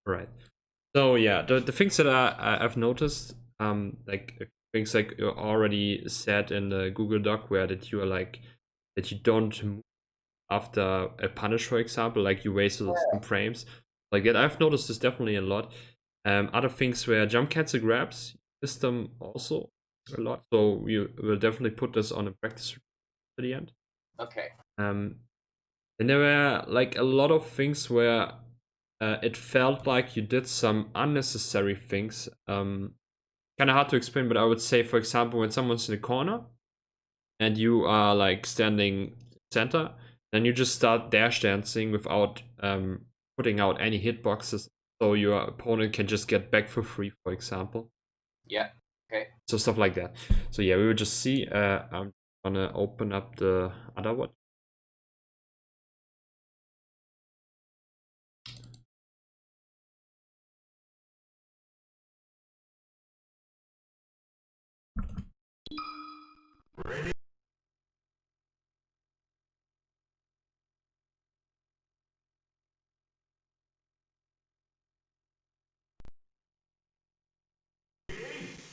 Right. So yeah, the things that I've noticed, like things like you already said in the Google Doc, where that you are like that you don't move after a punish, for example, like you wasted some frames. Like that, I've noticed this definitely a lot. Other things where jump cancel grabs, miss them also a lot. So we will definitely put this on a practice at the end. Okay. Um, and there were like a lot of things where it felt like you did some unnecessary things. Kind of hard to explain, but I would say, for example, when someone's in the corner and you are like standing center, then you just start dash dancing without putting out any hitboxes, so your opponent can just get back for free, for example. Yeah. Okay. So stuff like that. So yeah, we will just see. I'm gonna open up the other one.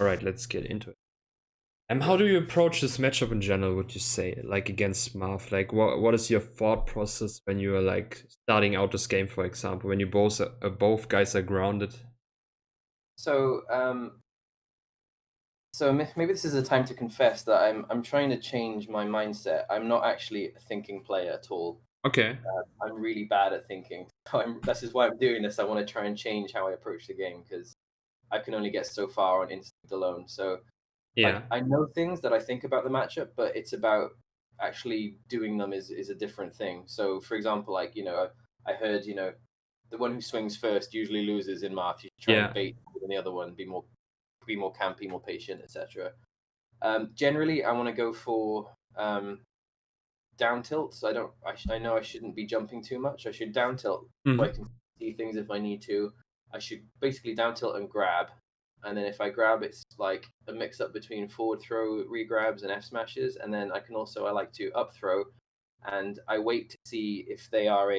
All right, let's get into it. How do you approach this matchup in general? Would you say, like against Marv? Like, what is your thought process when you are like starting out this game, for example, when you both guys are grounded? So maybe this is a time to confess that I'm trying to change my mindset. I'm not actually a thinking player at all. Okay. I'm really bad at thinking. This is why I'm doing this. I want to try and change how I approach the game because I can only get so far on instinct alone. So Yeah. like I know things that I think about the matchup, but it's about actually doing them is a different thing. So for example, like I heard the one who swings first usually loses in Marth. You should try and Yeah. bait and the other one, be more campy, more patient, etc. Generally, I want to go for down tilts. I know I shouldn't be jumping too much. I should down tilt so I Hmm. can see things if I need to. I should basically down tilt and grab, and then if I grab, it's like a mix up between forward throw, re-grabs, and F smashes. And then I like to up throw, and I wait to see if they are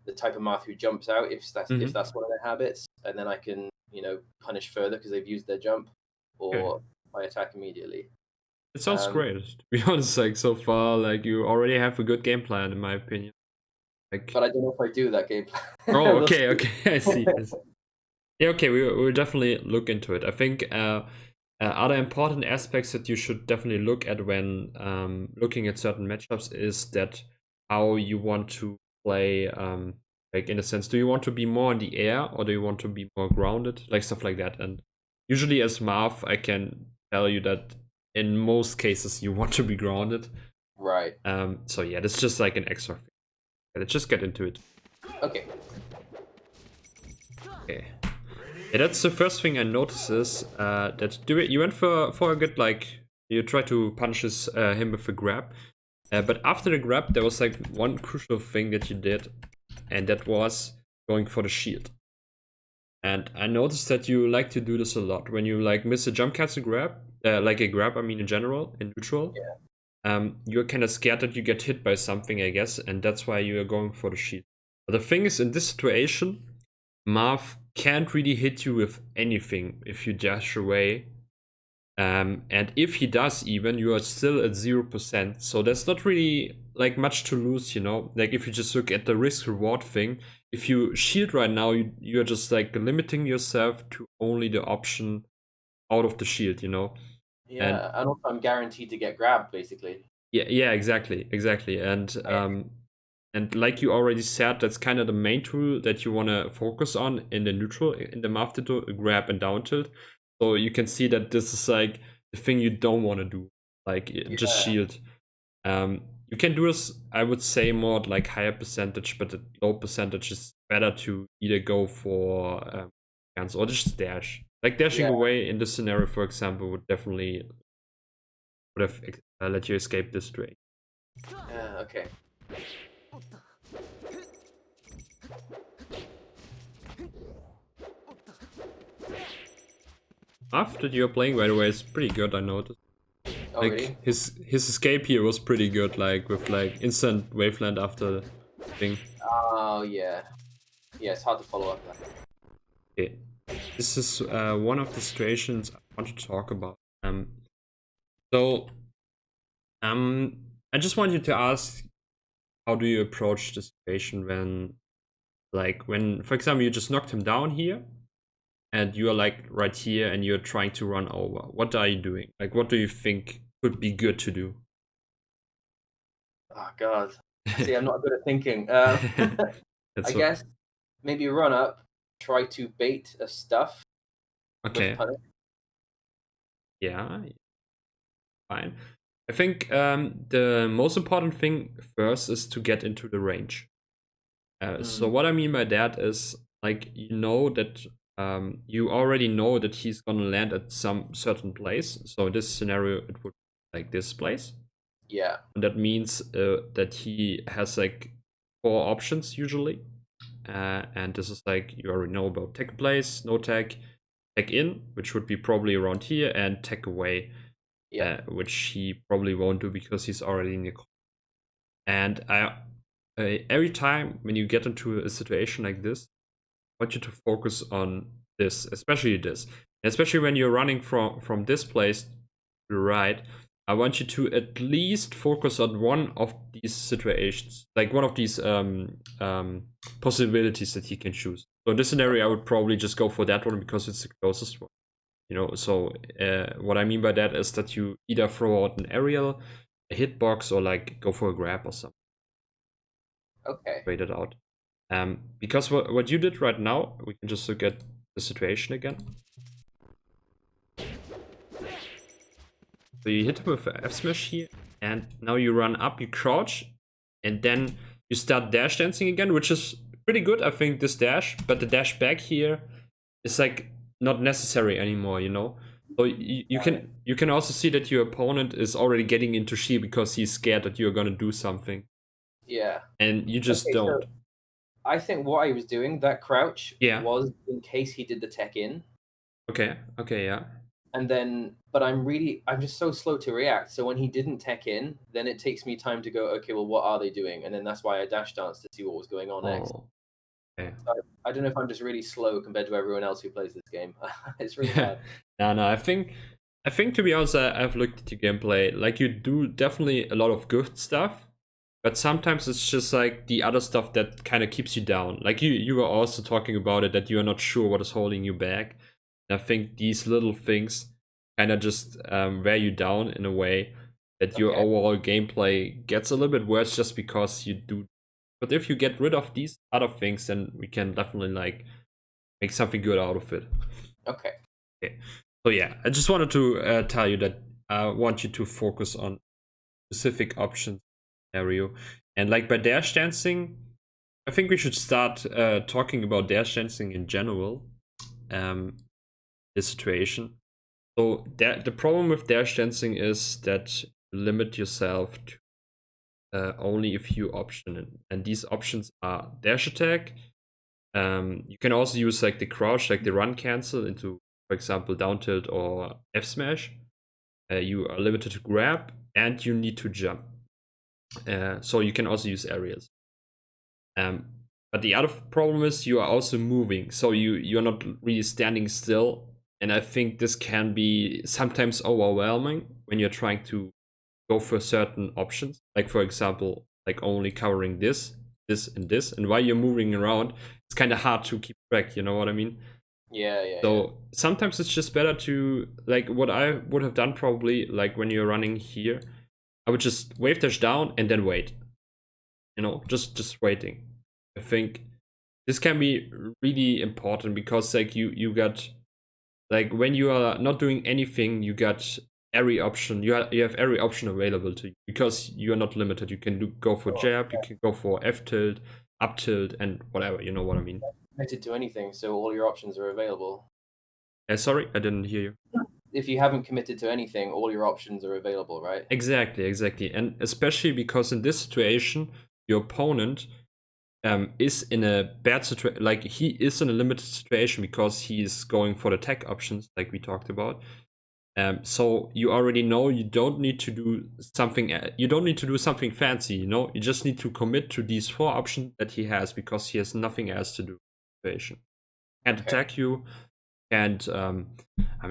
the type of Marth who jumps out, if Hmm. that's one of their habits, and then I can punish further because they've used their jump, Okay. or I attack immediately. It sounds Um, great. To be honest, like so far, like you already have a good game plan, in my opinion. Like, but I don't know if I do that game plan. oh, We'll okay, see. okay, I see. I see. Yeah, okay, we'll definitely look into it. I think other important aspects that you should definitely look at when looking at certain matchups is that how you want to play. Like in a sense, do you want to be more in the air or do you want to be more grounded? Like stuff like that. And usually, as Marv, I can tell you that in most cases you want to be grounded. Right. So yeah, that's just like an extra thing. Let's just get into it. Okay. Okay. Yeah, that's the first thing I noticed is that you went for a good, like you tried to punish him with a grab, but after the grab there was like one crucial thing that you did, and that was going for the shield. And I noticed that you like to do this a lot when you like miss a jump cancel grab, like a grab. I mean in general in neutral, Yeah. you're kind of scared that you get hit by something, I guess, and that's why you are going for the shield. But the thing is, in this situation, Marv can't really hit you with anything if you dash away. And if he does, even you are still at 0%. So there's not really like much to lose, you know. Like if you just look at the risk reward thing, if you shield right now, you're just like limiting yourself to only the option out of the shield, you know. And Yeah, and also I'm guaranteed to get grabbed, basically. yeah, yeah, exactly, exactly. And like you already said, that's kind of the main tool that you want to focus on in the neutral, in the math to grab and down tilt. So you can see that this is like the thing you don't want to do, like just Yeah, shield. You can do this, I would say, more at like higher percentage, but at low percentage is better to either go for cancel or just dash. Like dashing yeah, away in this scenario, for example, would have let you escape this trade. yeah. Okay. Stuff that you're playing, by the way, is pretty good. I noticed. Oh, Like really? his escape here was pretty good. Like with like instant waveland after the thing. Oh, yeah. Yeah, it's hard to follow up that. Okay. This is one of the situations I want to talk about. So I just want you to ask, how do you approach the situation when, like, when, for example, you just knocked him down here, and you're like right here, and you're trying to run over. What are you doing? Like, what do you think would be good to do? Oh God. See, I'm not good at thinking. I That's what. guess maybe run up, try to bait a stuff with Okay. punish. Yeah. Fine. I think the most important thing first is to get into the range. So Mm, what I mean by that is, like, you already know that he's gonna land at some certain place. So in this scenario, it would be like this place. yeah, And that means that he has like four options usually. And this is like, you already know about tech place, no tech, tech in, which would be probably around here, and tech away, yeah. which he probably won't do because he's already in the. And every time when you get into a situation like this, I want you to focus on this, especially this, especially when you're running from this place to the right. I want you to at least focus on one of these situations, like one of these possibilities that he can choose. So in this scenario, I would probably just go for that one because it's the closest one. So what I mean by that is that you either throw out an aerial, a hitbox, or like go for a grab or something. Okay. Wait it out. Because what you did right now, we can just look at the situation again. So you hit him with a F smash here, and now you run up, you crouch, and then you start dash dancing again, which is pretty good, I think, this dash. But the dash back here is like not necessary anymore. So you can also see that your opponent is already getting into shield because he's scared that you're gonna do something, Yeah. and you just Okay, don't. so I think what I was doing, that crouch, Yeah. was in case he did the tech in. Okay. Okay. Yeah. And then, but I'm just so slow to react. So when he didn't tech in, then it takes me time to go, okay, well, what are they doing? And then that's why I dash danced to see what was going on next. Oh. Okay. So I don't know if I'm just really slow compared to everyone else who plays this game. It's really Yeah. hard. No. I think to be honest, I've looked at your gameplay. Like, you do definitely a lot of good stuff, but sometimes it's just like the other stuff that kind of keeps you down. Like, you were also talking about it, that you are not sure what is holding you back. And I think these little things kind of just wear you down in a way that your Okay. overall gameplay gets a little bit worse just because you do. But if you get rid of these other things, then we can definitely like make something good out of it. Okay. Okay. So yeah, I just wanted to tell you that I want you to focus on specific options scenario. And like by dash dancing, I think we should start talking about dash dancing in general. Um, this situation. So the problem with dash dancing is that you limit yourself to only a few options, and these options are dash attack. You can also use like the crouch, like the run cancel into, for example, down tilt or F smash. You are limited to grab, and you need to jump. So you can also use areas. Um, but the other problem is you are also moving, so you're not really standing still. And I think this can be sometimes overwhelming when you're trying to go for certain options. Like, for example, like only covering this, this, and this. And while you're moving around, it's kind of hard to keep track. You know what I mean? Yeah, yeah, yeah. So sometimes it's just better to, like, what I would have done probably, like when you're running here, I would just wave dash down and then wait. Just waiting. I think this can be really important because like you got, like, when you are not doing anything, you got every option. You have every option available to you because you are not limited. You can go for Sure. jab, you can go for F tilt, up tilt, and whatever. You know what I mean? Committed to anything, so all your options are available. Sorry, I didn't hear you. If you haven't committed to anything, all your options are available, right? Exactly, and especially because in this situation, your opponent is in a bad situation. Like, he is in a limited situation because he is going for the tech options, like we talked about. So you already know you don't need to do something. You don't need to do something fancy. You just need to commit to these four options that he has because he has nothing else to do. Situation. can't Okay. attack you, and I'm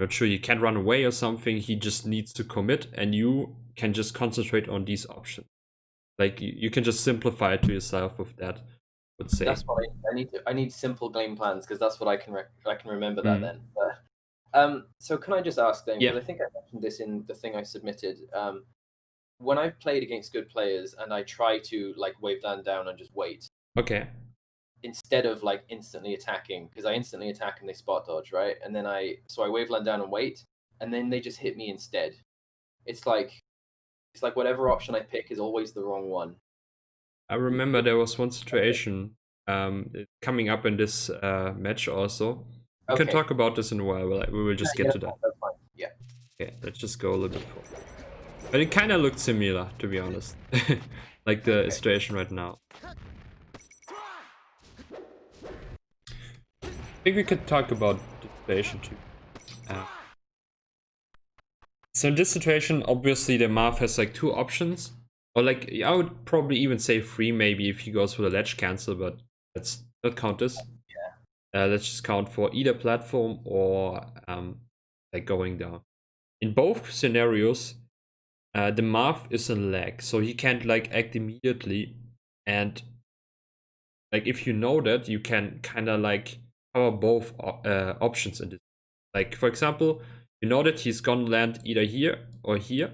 not sure, he can't run away or something. He just needs to commit, and you can just concentrate on these options. Like you can just simplify it to yourself with that, I would say. That's what I need to. I need simple game plans because that's what I can remember that Mm. then. But, so can I just ask then? Yeah. Because I think I mentioned this in the thing I submitted. When I've played against good players and I try to like wave land down and just wait Okay. instead of like instantly attacking, because I instantly attack and they spot dodge, right? And then I wave land down and wait, and then they just hit me instead. It's like it's like whatever option I pick is always the wrong one. I remember there was one situation coming up in this match also. We can Okay. talk about this in a while, but we will just Yeah, get to that. that's fine. Yeah. Okay, let's just go a little bit forward. But it kind of looked similar, to be honest. Like the Okay. situation right now. I think we could talk about the situation too. Uh, so in this situation, obviously the Marth has like two options. Or like, I would probably even say three maybe if he goes for the ledge cancel, but let's not count this. Let's just count for either platform or like going down. In both scenarios, the Marth is in lag, so he can't like act immediately. And like if you know that, you can kind of like cover both options in this. Like for example, you know that he's gonna land either here or here,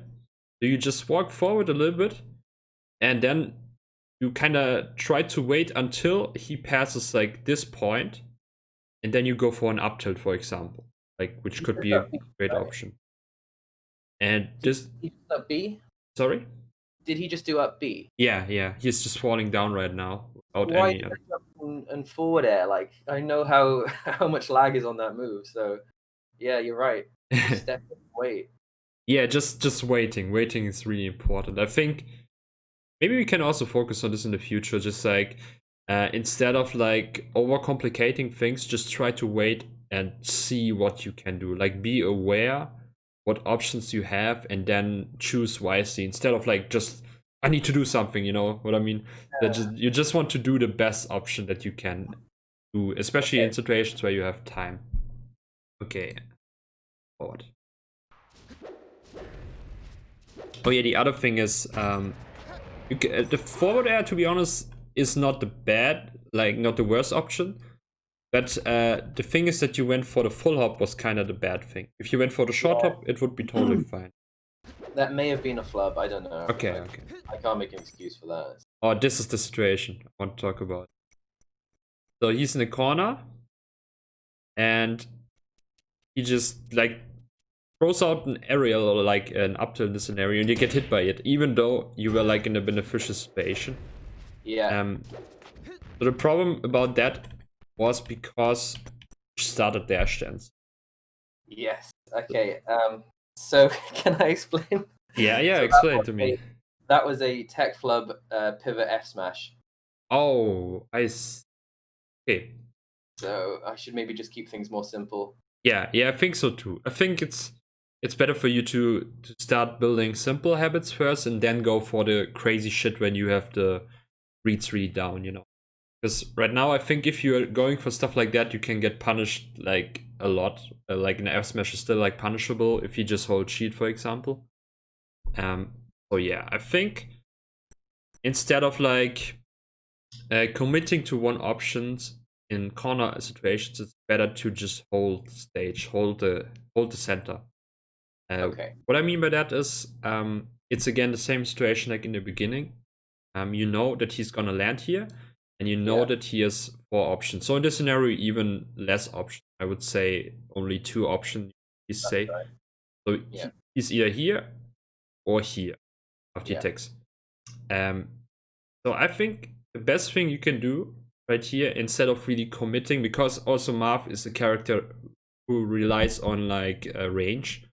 so you just walk forward a little bit, and then you kind of try to wait until he passes like this point, and then you go for an up tilt, for example, like which He could just be a up B, great right? option. And Did this, he just up B? sorry, Did he just do up B? yeah, he's just falling down right now without Why any did I jump and forward air? Like I know how how much lag is on that move. So yeah, you're right. Just step and wait. Yeah, just waiting. Waiting is really important. I think maybe we can also focus on this in the future. Just like instead of like overcomplicating things, just try to wait and see what you can do. Like be aware what options you have and then choose wisely instead of like just I need to do something. You know what I mean? That just you just want to do the best option that you can do, especially Okay. in situations where you have time. Okay, forward. Oh yeah, the other thing is the forward air, to be honest, is not the bad, like not the worst option. But the thing is that you went for the full hop was kind of the bad thing. If you went for the short Yeah. hop, it would be totally fine. That may have been a flub. I don't know. Okay, okay. I can't make an excuse for that. Oh, this is the situation I want to talk about. So he's in the corner, and he just like throws out an aerial or like an up tilt in the scenario, and you get hit by it, even though you were like in a beneficial situation. Yeah. So the problem about that was because you started dash dance. Yes. Okay. So can I explain? Yeah, So explain to me. that was a tech flub pivot F smash. Oh, okay. So I should maybe just keep things more simple. Yeah, I think so too. I think it's better for you to start building simple habits first and then go for the crazy shit when you have the reads really down, you know. Because right now, I think if you're going for stuff like that, you can get punished like a lot. Like an F smash is still like punishable if you just hold shield, for example. So yeah, I think instead of like committing to one options in corner situations, it's better to just hold stage, hold the center. Okay. What I mean by that is, it's again the same situation like in the beginning. You know that he's gonna land here, and you know Yeah. that he has four options. So in this scenario, even less options. I would say only two options. You That's say right. so. Yeah. He's either here or here after he Yeah. takes. Um, so I think the best thing you can do right here, instead of really committing, because also Marth is a character who relies on like range.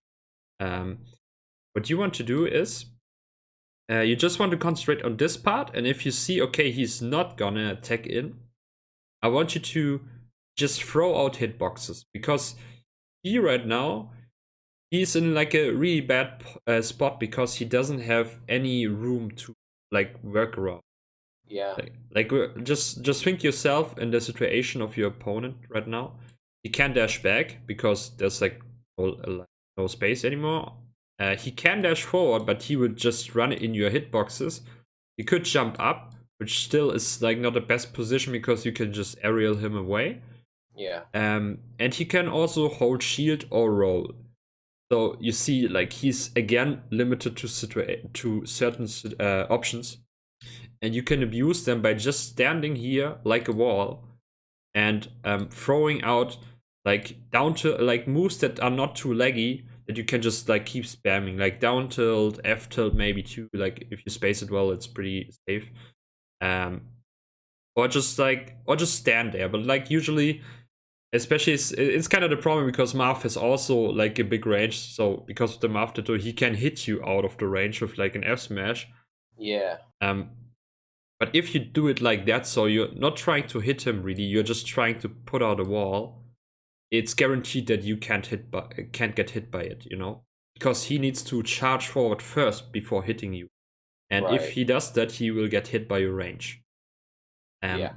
What you want to do is you just want to concentrate on this part, and if you see, okay, he's not gonna attack in, I want you to just throw out hitboxes, because he right now, he's in like a really bad spot because he doesn't have any room to like work around. Yeah. Just think yourself in the situation of your opponent right now. he can't dash back because there's like no space anymore. He can dash forward, but he would just run in your hitboxes. He could jump up, which still is like not the best position because you can just aerial him away. Yeah. And he can also hold shield or roll. So you see, like he's again limited to certain options, and you can abuse them by just standing here like a wall and throwing out like down to like moves that are not too laggy that you can just like keep spamming, like down tilt, F tilt maybe too. Like if you space it well, it's pretty safe. Um, or just stand there, but like usually especially it's kind of the problem because Marth has also like a big range, so because of the Marth tattoo he can hit you out of the range with like an F smash. Yeah. But if you do it like that, so you're not trying to hit him really, you're just trying to put out a wall, it's guaranteed that you can't get hit by it, you know, because he needs to charge forward first before hitting you, and if Right. he does that he will get hit by your range. Yeah.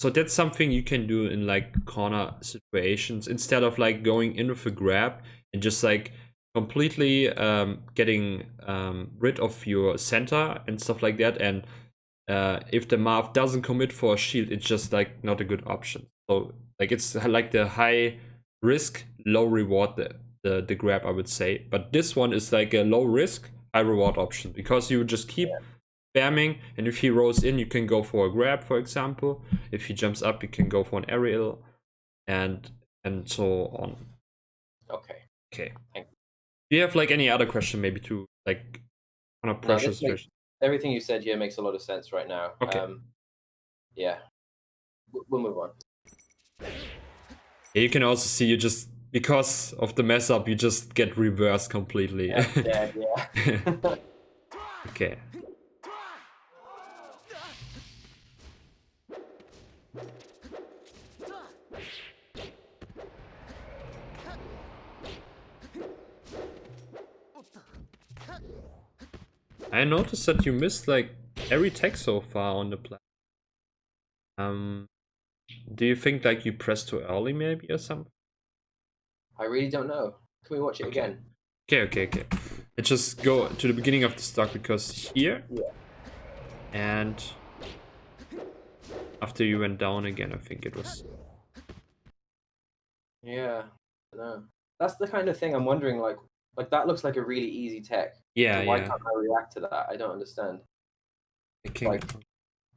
So that's something you can do in like corner situations instead of like going in with a grab and just like completely getting rid of your center and stuff like that. And if the Marth doesn't commit for a shield, it's just like not a good option. So like it's like the high risk, low reward the grab, I would say. But this one is like a low risk, high reward option because you just keep spamming, and if he rolls in you can go for a grab, for example. If he jumps up you can go for an aerial, and so on. Okay. Okay, Thank do you have like any other question maybe to like on a No, pressure this makes situation? everything you said here makes a lot of sense right now. Okay, Yeah. We'll move on. yeah, you can also see you just because of the mess up you just get reversed completely. I'm dead, yeah. Okay, I noticed that you missed like every tech so far on the plan. Do you think like you pressed too early maybe or something? I really don't know. Can we watch it Okay. again? Okay. Let's just go to the beginning of the stock because here, Yeah. and after you went down again, I think it was. Yeah. I know. That's the kind of thing I'm wondering, like that looks like a really easy tech. Yeah, And why yeah. can't I react to that? I don't understand. I can. Like,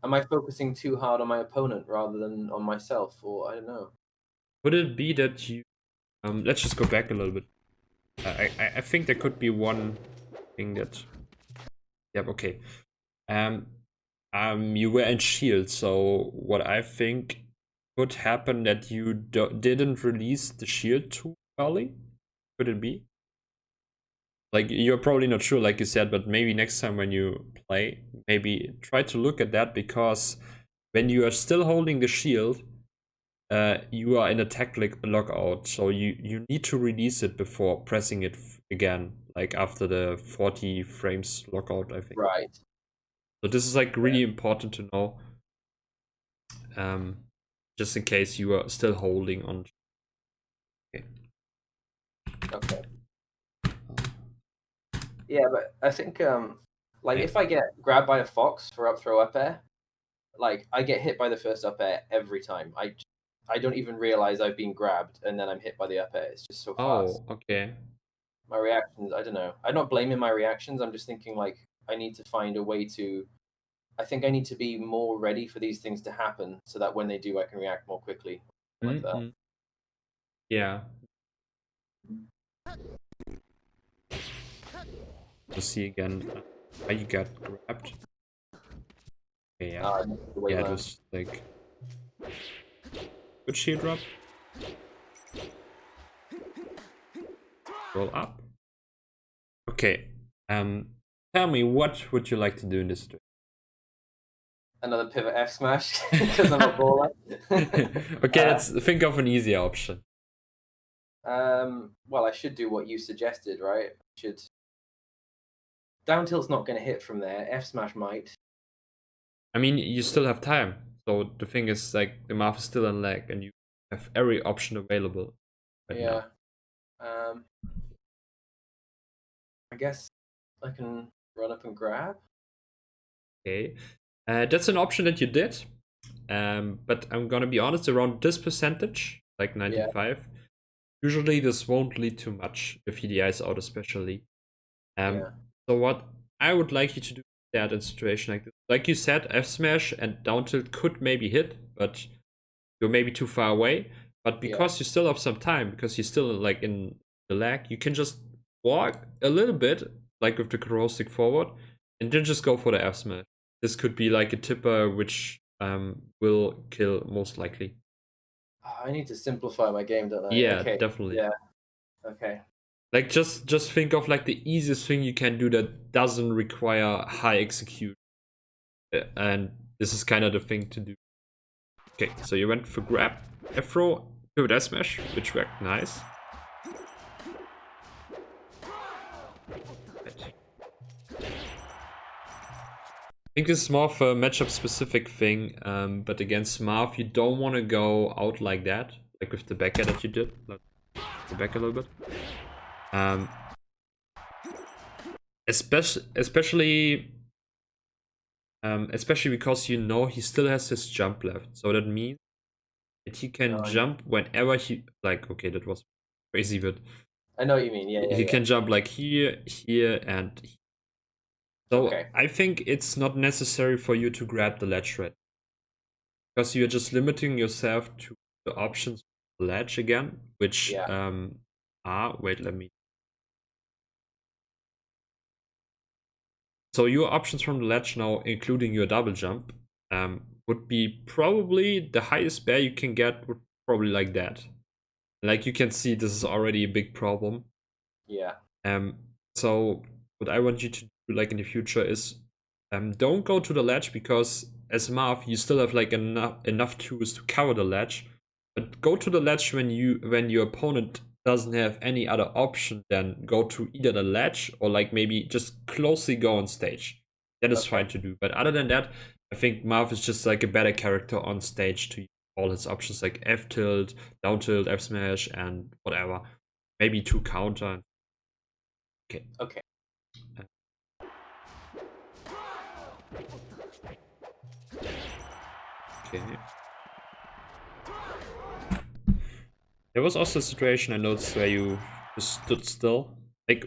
am I focusing too hard on my opponent rather than on myself? Or I don't know. Would it be that you? Let's just go back a little bit. I think there could be one thing that. Yep. Okay. Um. You were in shield, so what I think could happen that you didn't release the shield too early. Could it be? Like you're probably not sure like you said, but maybe next time when you play maybe try to look at that, because when you are still holding the shield you are in a tech lockout, so you need to release it before pressing it again, like after the 40 frames lockout, I think. Right. So this is like Yeah. really important to know, um just in case you are still holding on. Okay. Okay. Yeah, but I think like Yeah. if I get grabbed by a fox for up throw up air, like I get hit by the first up air every time. I don't even realize I've been grabbed and then I'm hit by the up air. It's just so fast. Oh, okay. My reactions, I don't know. I'm not blaming my reactions. I'm just thinking like I need to find a way to. I think I need to be more ready for these things to happen so that when they do, I can react more quickly, like that. Mm-hmm. Yeah, to see again why you got grabbed. Okay, yeah. I missed the way Yeah, it around. was like good shield drop. Roll up. Okay. Tell me, what would you like to do in this situation? Another pivot F smash because I'm a baller. Okay, let's think of an easier option. Well, I should do what you suggested, right? Should down tilt's not going to hit from there. F smash might. I mean, you still have time. So the thing is, like, the Marth is still in lag, and you have every option available right Yeah. now. I guess I can run up and grab. Okay, that's an option that you did, but I'm gonna be honest, around this percentage, like Yeah. 95, usually this won't lead to much if he DIs out, especially. Yeah. So what I would like you to do that in a situation like this, like you said, F smash and down tilt could maybe hit, but you're maybe too far away. But Yeah. because you still have some time, because you're still like in the lag, you can just walk a little bit, like with the control stick forward, and then just go for the F smash. This could be like a tipper which will kill most likely. Oh, I need to simplify my game, don't I? Yeah, Okay. definitely. Yeah. Okay. Like just think of like the easiest thing you can do that doesn't require high execute. And this is kind of the thing to do. Okay, so you went for grab, F throw, pivot S smash, which worked nice. I think this is more of a matchup specific thing, but against Marth, you don't want to go out like that, like with the back air that you did. Like, go back a little bit. Especially because you know he still has his jump left, so that means that he can No, jump whenever he like. Okay, that was crazy, but I know what you mean. Yeah. Yeah. he Yeah. can jump like here, here, and here. So Okay. I think it's not necessary for you to grab the ledge right, because you're just limiting yourself to the options of the ledge again, which Yeah. are wait, let me. So your options from the ledge now, including your double jump, would be probably the highest bear you can get would probably like that. Like you can see, this is already a big problem. Yeah. Um, so what I want you to do, like in the future, is don't go to the ledge, because as Marth, you still have like enough tools to cover the ledge. But go to the ledge when your opponent doesn't have any other option than go to either the ledge or like maybe just closely go on stage. That is Okay. fine to do. But other than that, I think Marth is just like a better character on stage to use all his options like F tilt, down tilt, F smash, and whatever. Maybe two counter. Okay. Okay. Okay. There was also a situation I noticed where you just stood still. Like,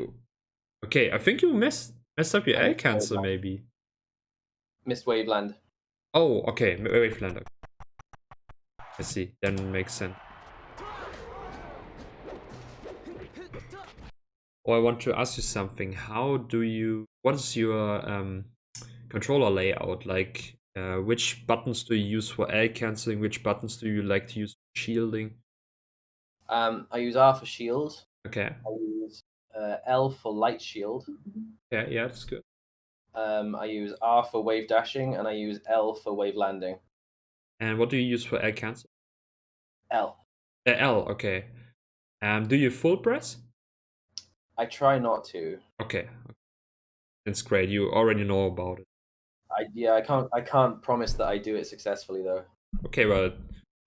okay, I think you messed up your I air missed cancel Waveland. maybe. Missed Waveland. Oh, okay, Waveland. I see. Then makes sense. Oh, I want to ask you something. What is your controller layout? Like, which buttons do you use for air canceling? Which buttons do you like to use for shielding? I use R for shield. Okay. I use L for light shield. Yeah, that's good. I use R for wave dashing, and I use L for wave landing. And what do you use for air cancel? L. L, okay. Do you full press? I try not to. Okay. It's great. You already know about it. I can't promise that I do it successfully though. Okay, well,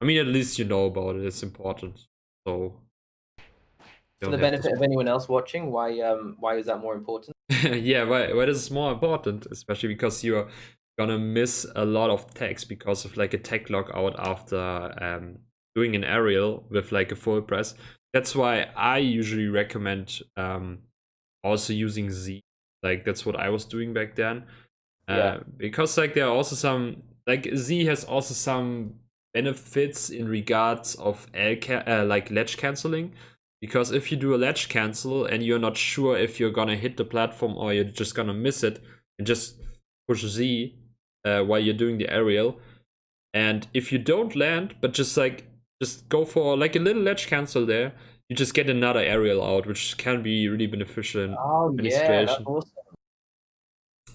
I mean, at least you know about it. It's important. So you For don't the have this. benefit of anyone else watching, why is that more important? Yeah, why this is more important, especially because you're gonna miss a lot of text because of like a tech lockout after doing an aerial with like a full press. That's why I usually recommend also using Z. Like that's what I was doing back then. Yeah. Because like there are also some like Z has also some benefits in regards of like ledge canceling. Because if you do a ledge cancel and you're not sure if you're gonna hit the platform or you're just gonna miss it, and just push Z while you're doing the aerial, and if you don't land, but just go for like a little ledge cancel there, you just get another aerial out, which can be really beneficial in Oh any yeah, that's situation. awesome.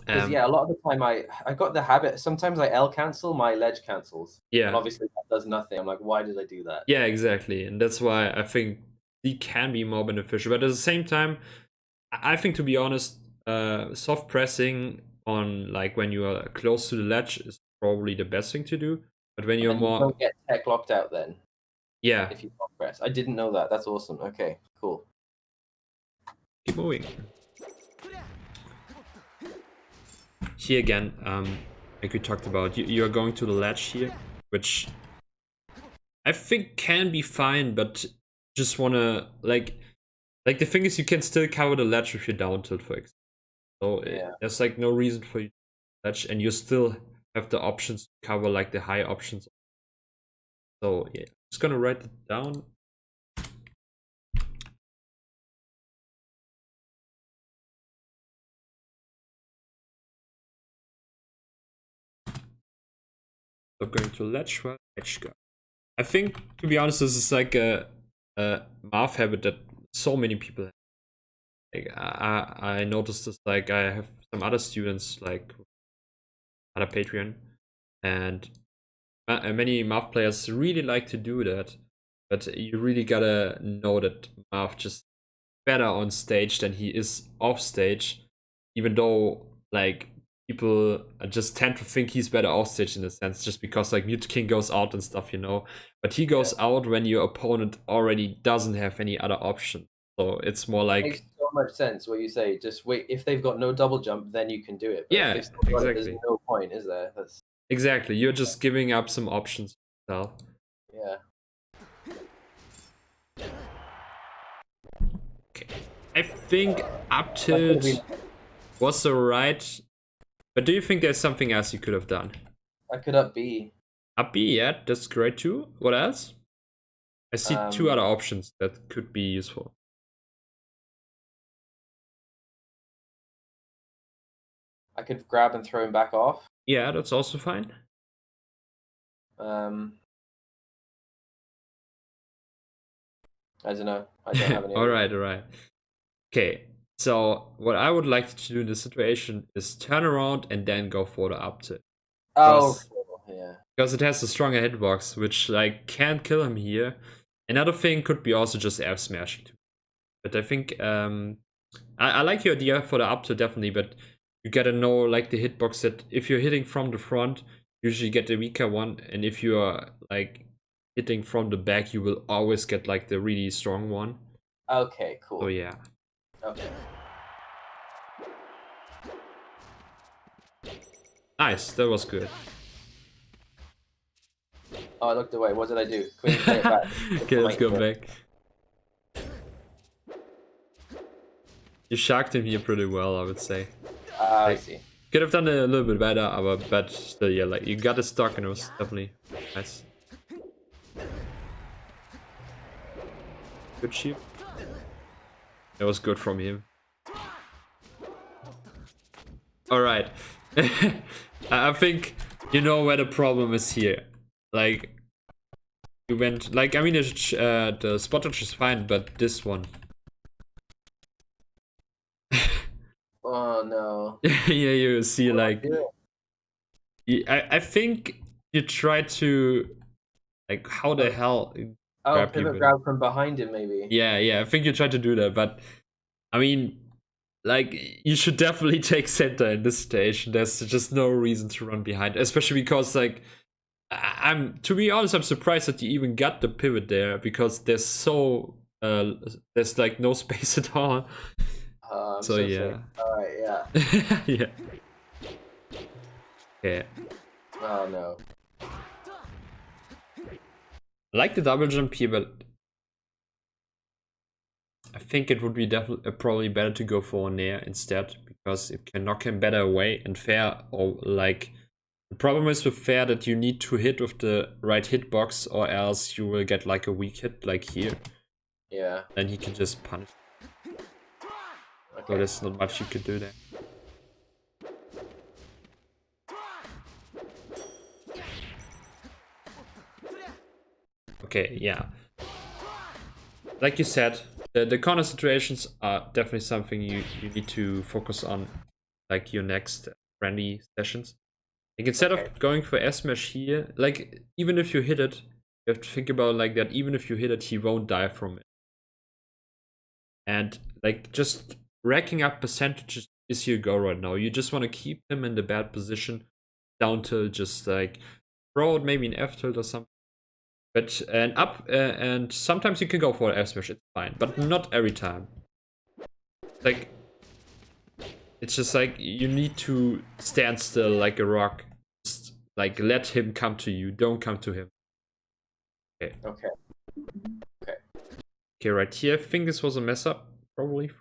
Because Um, yeah, a lot of the time I got the habit. Sometimes I L cancel, my ledge cancels, and yeah, obviously that does nothing. I'm like, why did I do that? yeah, exactly, and that's why I think Z can be more beneficial. But at the same time, I think, to be honest, soft pressing on like when you are close to the ledge is probably the best thing to do. But when And you're then you more, don't get tech locked out then. Yeah, if you don't press. I didn't know that. That's awesome. Okay, cool. keep moving. Here again, like we talked about, you are going to the ledge here, which I think can be fine, but just wanna like the thing is you can still cover the ledge with your down tilt, for example. So Yeah. there's like no reason for you to ledge, and you still have the options to cover like the high options. So yeah, just gonna write it down. So going to ledge, well, ledge guard. I think, to be honest, this is like a math habit that so many people have. Like, I noticed this. Like, I have some other students, like other Patreon, and many math players really like to do that. But you really gotta know that math just better on stage than he is off stage, even though like people just tend to think he's better off stage in a sense, just because like Mute King goes out and stuff, you know. But he Yeah. goes out when your opponent already doesn't have any other option. So it's more Makes like, so much sense what you say. Just wait. If they've got no double jump, then you can do it. But if yeah, they've still got it, there's exactly, no point, is there? That's exactly. You're just giving up some options. So yeah. okay, I think up That could have tilt been. was the right. But do you think there's something else you could have done? I could up B. Up B, yeah, that's great too. What else? I see two other Um, options that could be useful. I could grab and throw him back off. Yeah, that's also fine. Um, I don't know. I don't have any All idea. right, all right. Okay, so what I would like to do in this situation is turn around and then go for the up tilt. Oh, Because yeah. because it has a stronger hitbox, which like can kill him here. Another thing could be also just F smashing. But I think I like your idea for the up tilt definitely, but you gotta know like the hitbox that if you're hitting from the front, usually get the weaker one, and if you are like hitting from the back, you will always get like the really strong one. Okay, So cool. yeah, Okay. nice, that was good. Oh, I looked away. What did I do? Can we play it back? Okay, let's go back. You shocked him here pretty well, I would say. I Like, see. could have done it a little bit better, but still, yeah, like you got it stuck and it was definitely nice. Good sheep. That was good from him. Alright. I think you know where the problem is here. Like, you went, like, I mean, the spottage is fine, but this one. Oh no. Yeah, you see, What am I like, doing? I think you try to, like, how the Oh, hell oh, grab pivot people. grab from behind him, maybe. Yeah, I think you tried to do that, but I mean, like, you should definitely take center in this stage. There's just no reason to run behind, especially because, like, I'm to be honest, I'm surprised that you even got the pivot there because there's like no space at all. I'm So so sick. yeah. All right, yeah. Yeah. Okay. Oh no. I like the double jump here, but I think it would be definitely probably better to go for a nair instead because it can knock him better away and fair or like the problem is with fair that you need to hit with the right hitbox or else you will get like a weak hit like here. Yeah. Then he can just punish. So Okay. there's not much you could do there. Okay, yeah. Like you said, the corner situations are definitely something you need to focus on, like your next friendly sessions. Like instead Okay. of going for S-Smash here, like even if you hit it, you have to think about like that even if you hit it, he won't die from it. And like just racking up percentages is your goal right now. You just want to keep him in the bad position down till just like throw it maybe an F tilt or something. But an up and sometimes you can go for an F smash. It's fine, but not every time. Like it's just like you need to stand still like a rock. Just, like let him come to you. Don't come to him. Okay. Okay. Okay. Okay, right here. I think this was a mess up, probably.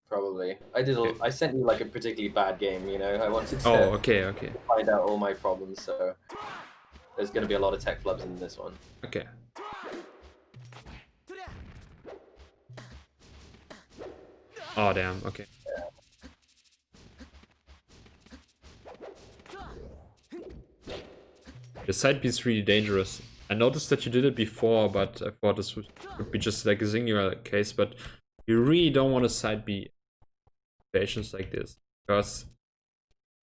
Probably. Okay. I sent you like a particularly bad game. You know, I wanted to Oh, okay, okay. find out all my problems. So there's going to be a lot of tech flubs in this one. Okay. Oh, damn. Okay. The side B is really dangerous. I noticed that you did it before, but I thought this would be just like a singular case, but you really don't want to side B situations like this. Because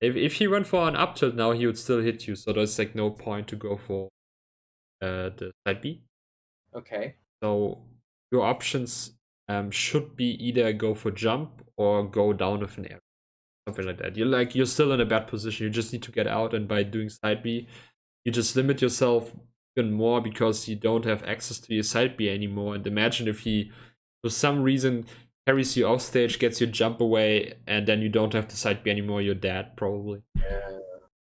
if he went for an up tilt now, he would still hit you, so there's like no point to go for the side B. Okay. So your options should be either go for jump or go down with an air. Something like that. You're still in a bad position. You just need to get out, and by doing side B, you just limit yourself even more because you don't have access to your side B anymore. And imagine if he, for some reason, carries you off stage, gets your jump away, and then you don't have the side B anymore. You're dead, probably. Yeah.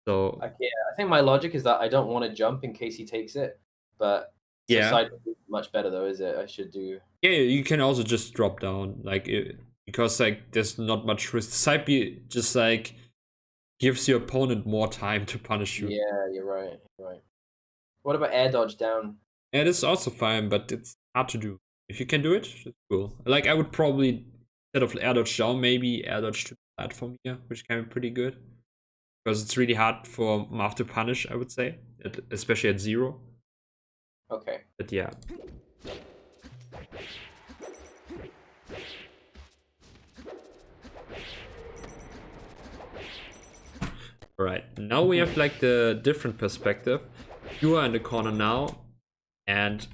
So I think my logic is that I don't want to jump in case he takes it, but so yeah, side is much better though, is it? I should do. yeah. You can also just drop down, because like there's not much risk. Side B just like gives your opponent more time to punish you. Yeah, you're right. You're right. What about air dodge down? And it's also fine, but it's hard to do. If you can do it, it's cool. Like I would probably instead of air dodge down, maybe air dodge to the platform here, which can be pretty good. Because it's really hard for Marth to punish, I would say, especially at 0. Okay. But yeah. Alright, now we have like the different perspective. You are in the corner now, and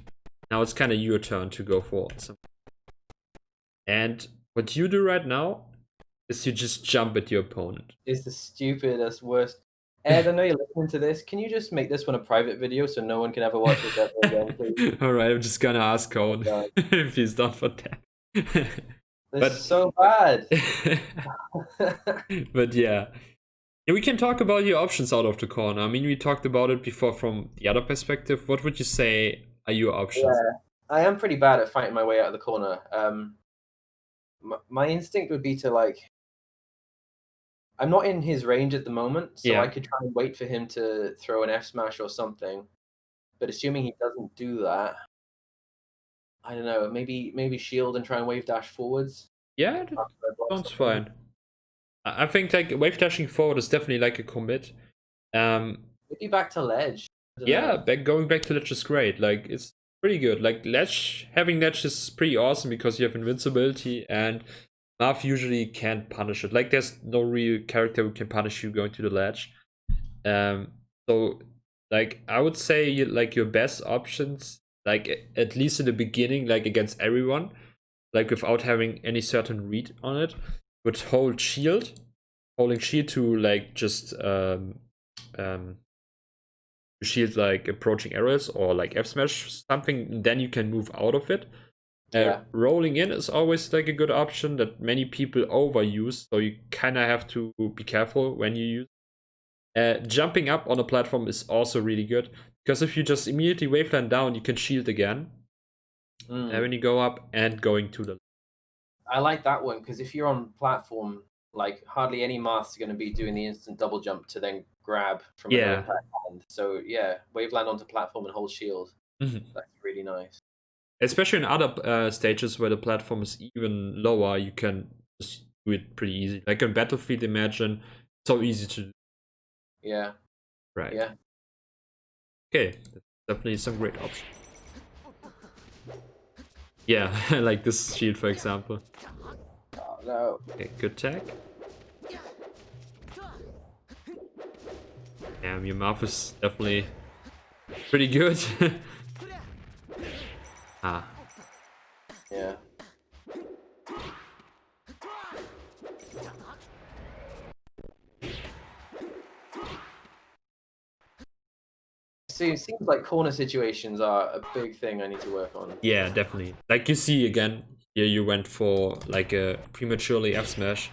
now it's kind of your turn to go forward. And what you do right now is you just jump at your opponent. It's the stupidest, worst. Ed, I know you're listening to this. Can you just make this one a private video so no one can ever watch this ever again, please? Alright, I'm just gonna ask Cone God. if he's done for that. This But is so bad. but yeah. We can talk about your options out of the corner. I mean, we talked about it before from the other perspective. What would you say are your options? Yeah, I am pretty bad at fighting my way out of the corner. My instinct would be to like. I'm not in his range at the moment, so Yeah. I could try and wait for him to throw an F smash or something. But assuming he doesn't do that, I don't know. Maybe shield and try and wave dash forwards. Yeah, that sounds fine. I think like wave dashing forward is definitely like a commit. Maybe back to ledge. Yeah, going back to ledge is great. Like it's pretty good. Like having ledge is pretty awesome because you have invincibility and Marth usually can't punish it. Like there's no real character who can punish you going to the ledge. So like I would say like your best options, like at least in the beginning, like against everyone, like without having any certain read on it, would holding shield to like just shield like approaching arrows or like F smash something, then you can move out of it. Rolling in is always like a good option that many people overuse, so you kind of have to be careful when you use. Jumping up on a platform is also really good because if you just immediately waveland down, you can shield again when you go up and going to the. I like that one because if you're on platform, like hardly any Marth's going to be doing the instant double jump to then grab from a low impact hand. So yeah, waveland onto platform and hold shield. That's really nice. Especially in other stages where the platform is even lower, you can just do it pretty easy. Like on Battlefield, imagine, so easy to do. Yeah. Right. Yeah. Okay, that's definitely some great options. Yeah, like this shield, for example. Oh, no. Okay, good tag. Damn, your mouth is definitely pretty good. Yeah. seems like corner situations are a big thing I need to work on. Yeah, definitely. Like you see again, here you went for like a prematurely F smash.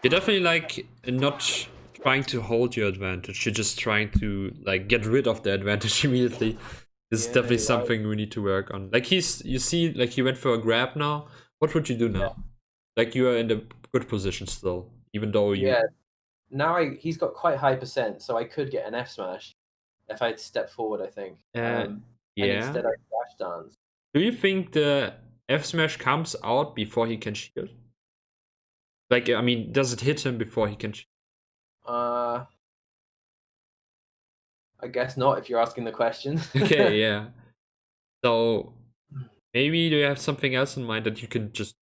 You're definitely like not trying to hold your advantage. You're just trying to like get rid of the advantage immediately. This is Yeah, definitely you're right. something we need to work on. Like you see, like he went for a grab now. What would you do Yeah. now? Like you are in a good position still, even though you. Yeah. Now he's got quite high percent, so I could get an F smash if I'd step forward, I think. Uh, And yeah. instead I dash dance. Do you think the F smash comes out before he can shield? Like I mean, does it hit him before he can? Uh, I guess not if you're asking the question. Okay, yeah. So maybe do you have something else in mind that you can just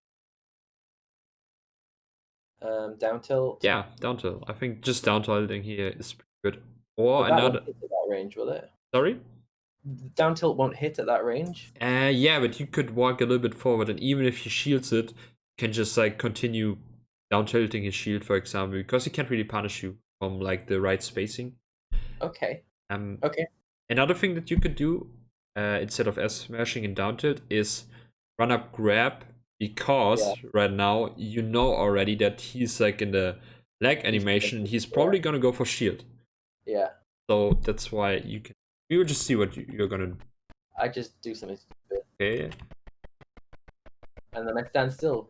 Down tilt. yeah, down tilt. I think just down tilting here is pretty good. Or But that won't another hit at that range, will it? sorry? Down tilt won't hit at that range. Yeah, but you could walk a little bit forward and even if he shields it, you can just like continue down tilting his shield, for example, because he can't really punish you from like the right spacing. Okay. Um Okay. Another thing that you could do instead of S smashing and down tilt is run up grab because Yeah. right now you know already that he's like in the leg animation. He's probably gonna go for shield. Yeah. So that's why you can. We will just see what you're gonna do. I just do something stupid. Okay. And then I stand still.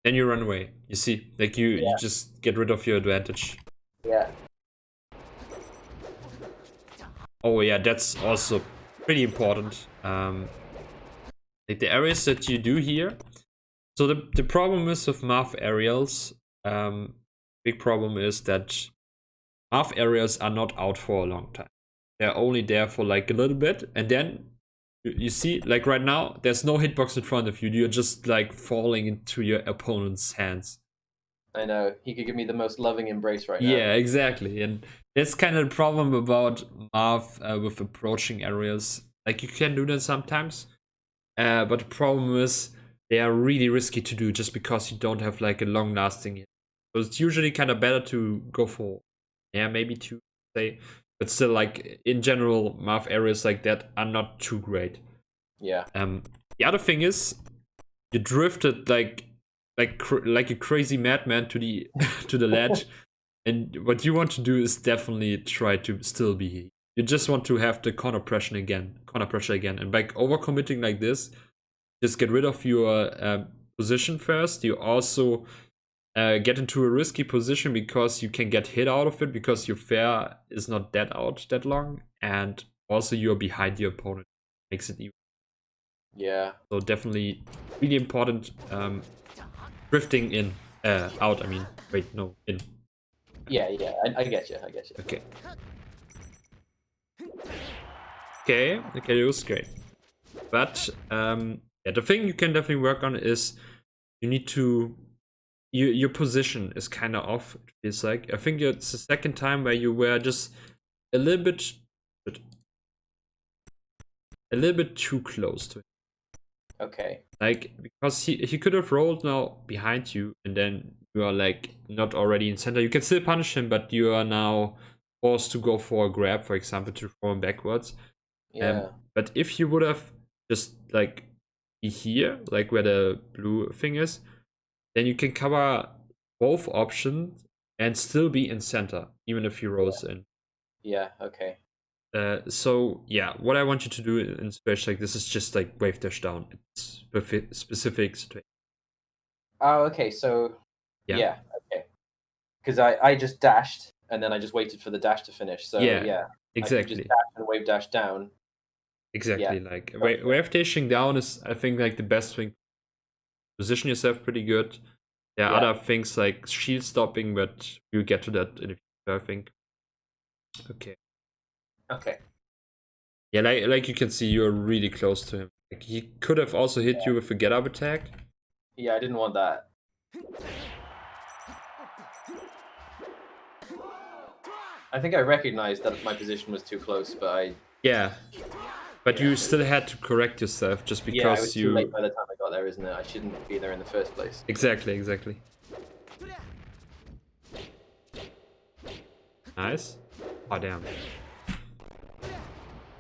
Then you run away. You see, like you Yeah. just get rid of your advantage. Yeah. Oh yeah, that's also pretty important. Like the areas that you do here. So the problem is with math aerials. Big problem is that math areas are not out for a long time. They're only there for like a little bit, and then you see, like right now, there's no hitbox in front of you. You're just like falling into your opponent's hands. I know. He could give me the most loving embrace right now. Yeah, exactly. And that's kind of the problem about Marv with approaching areas. Like you can do that sometimes, but the problem is they are really risky to do just because you don't have like a long lasting hit. So it's usually kind of better to go for, yeah, maybe two, say, but still, like in general, Marv areas like that are not too great. Yeah. The other thing is you drifted like a crazy madman to the to the ledge. And what you want to do is definitely try to still be here. You just want to have the corner pressure again, and by overcommitting like this, just get rid of your position first. You also get into a risky position because you can get hit out of it because your fair is not that out that long, and also you're behind your opponent. Makes it even. Yeah. So definitely really important. Drifting in, out. I mean, wait, no, in. Yeah. I get you. Okay. Okay, it was great. But yeah, the thing you can definitely work on is you need to your position is kind of off. It feels like I think it's the second time where you were just a little bit too close to it. Okay. Like because he could have rolled now behind you, and then you are like not already in center. You can still punish him, but you are now forced to go for a grab, for example, to throw him backwards. Yeah. But if you would have just like be here, like where the blue thing is, then you can cover both options and still be in center, even if he rolls in. Yeah. Okay. So yeah, what I want you to do in situation like this is just like wave dash down. It's specific situation. Oh, okay. So Yeah. yeah. Okay. Because I just dashed and then I just waited for the dash to finish. So Yeah, yeah. I can just exactly. dash and wave dash down. Exactly. Yeah. Like Gotcha. wave dashing down is, I think, like the best thing. Position yourself pretty good. There are Yeah. other things like shield stopping, but we'll get to that in the future, I think. Okay. Okay. Yeah, like you can see, you're really close to him. Like he could have also hit you with a get up attack. Yeah, I didn't want that. I think I recognized that my position was too close, but Yeah, but you still had to correct yourself just yeah, I was because too you. late by the time I got there, isn't it? I shouldn't be there in the first place. Exactly. Nice. Oh damn.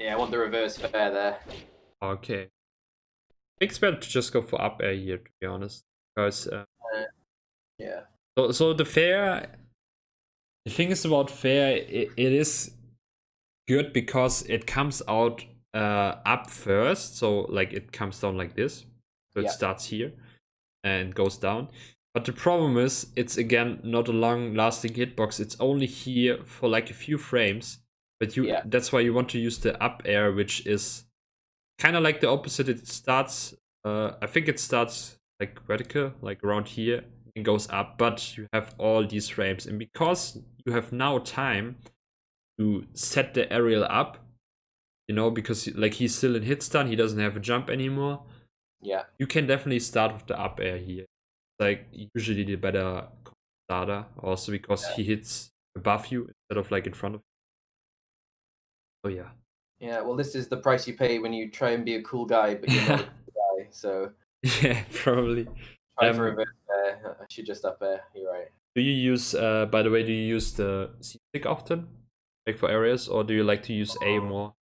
Yeah, I want the reverse fair there. Okay. I think it's better to just go for up air here, to be honest. Because Yeah. so the fair, the thing is about fair, it is good because it comes out up first. So like it comes down like this. So it Yeah. starts here and goes down. But the problem is, it's again not a long-lasting hitbox. It's only here for like a few frames. But that's why you want to use the up air, which is kind of like the opposite. It starts, I think it starts like vertical, like around here, and goes up. But you have all these frames, and because you have now time to set the aerial up, you know, because like he's still in hit stun, he doesn't have a jump anymore. Yeah. You can definitely start with the up air here. Like usually the better starter, also because he hits above you instead of like in front of you. So yeah. Yeah, well, this is the price you pay when you try and be a cool guy, but you're not a cool guy. So Yeah, probably. try for reverse fair. I should just up air. You're right. Do you use, by the way, do you use the C stick often, like for areas, or do you like to use A more?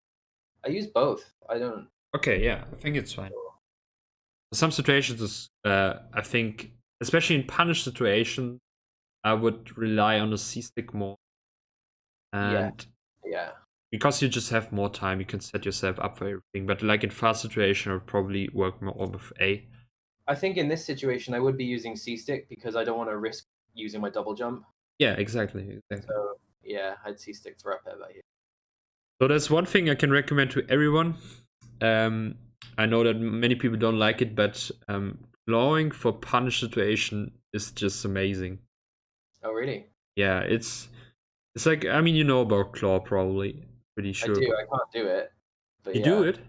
I use both. I don't. Okay, yeah, I think it's fine. Some situations, I think, especially in punish situation, I would rely on the C stick more. And yeah, because you just have more time, you can set yourself up for everything. But like in fast situation, I would probably work more with A. I think in this situation, I would be using C stick because I don't want to risk using my double jump. Yeah, exactly. So yeah, I'd C stick for up air by here. So there's one thing I can recommend to everyone. I know that many people don't like it, but clawing for punish situation is just amazing. Oh really? Yeah, it's like, I mean, you know about claw probably, pretty sure. I do. I can't do it. But You yeah. do it?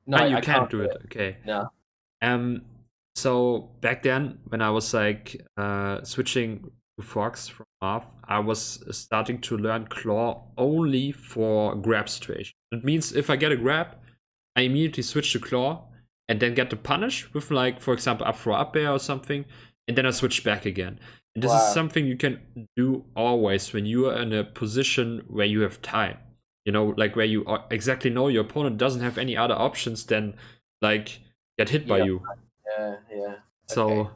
No, You I can't do it. Okay. No. So back then when I was like switching to Fox from Marth, I was starting to learn claw only for grab situation. It means if I get a grab, I immediately switch to claw and then get the punish with, like, for example, up throw up air or something, and then I switch back again. And this is something you can do always when you are in a position where you have time. You know, like where you exactly know your opponent doesn't have any other options than like get hit by you. Yeah. So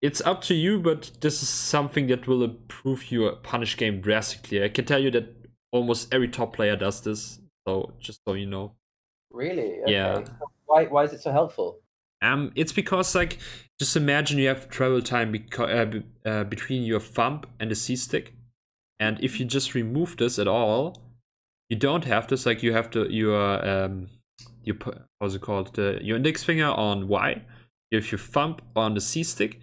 it's up to you, but this is something that will improve your punish game drastically. I can tell you that almost every top player does this. So just so you know. Really? Okay. Yeah. Why is it so helpful? It's because, like, just imagine you have travel time between your thumb and the C stick, and if you just remove this at all, you don't have this. Like, you have your how's it called? Your index finger on Y, you have your thumb on the C stick,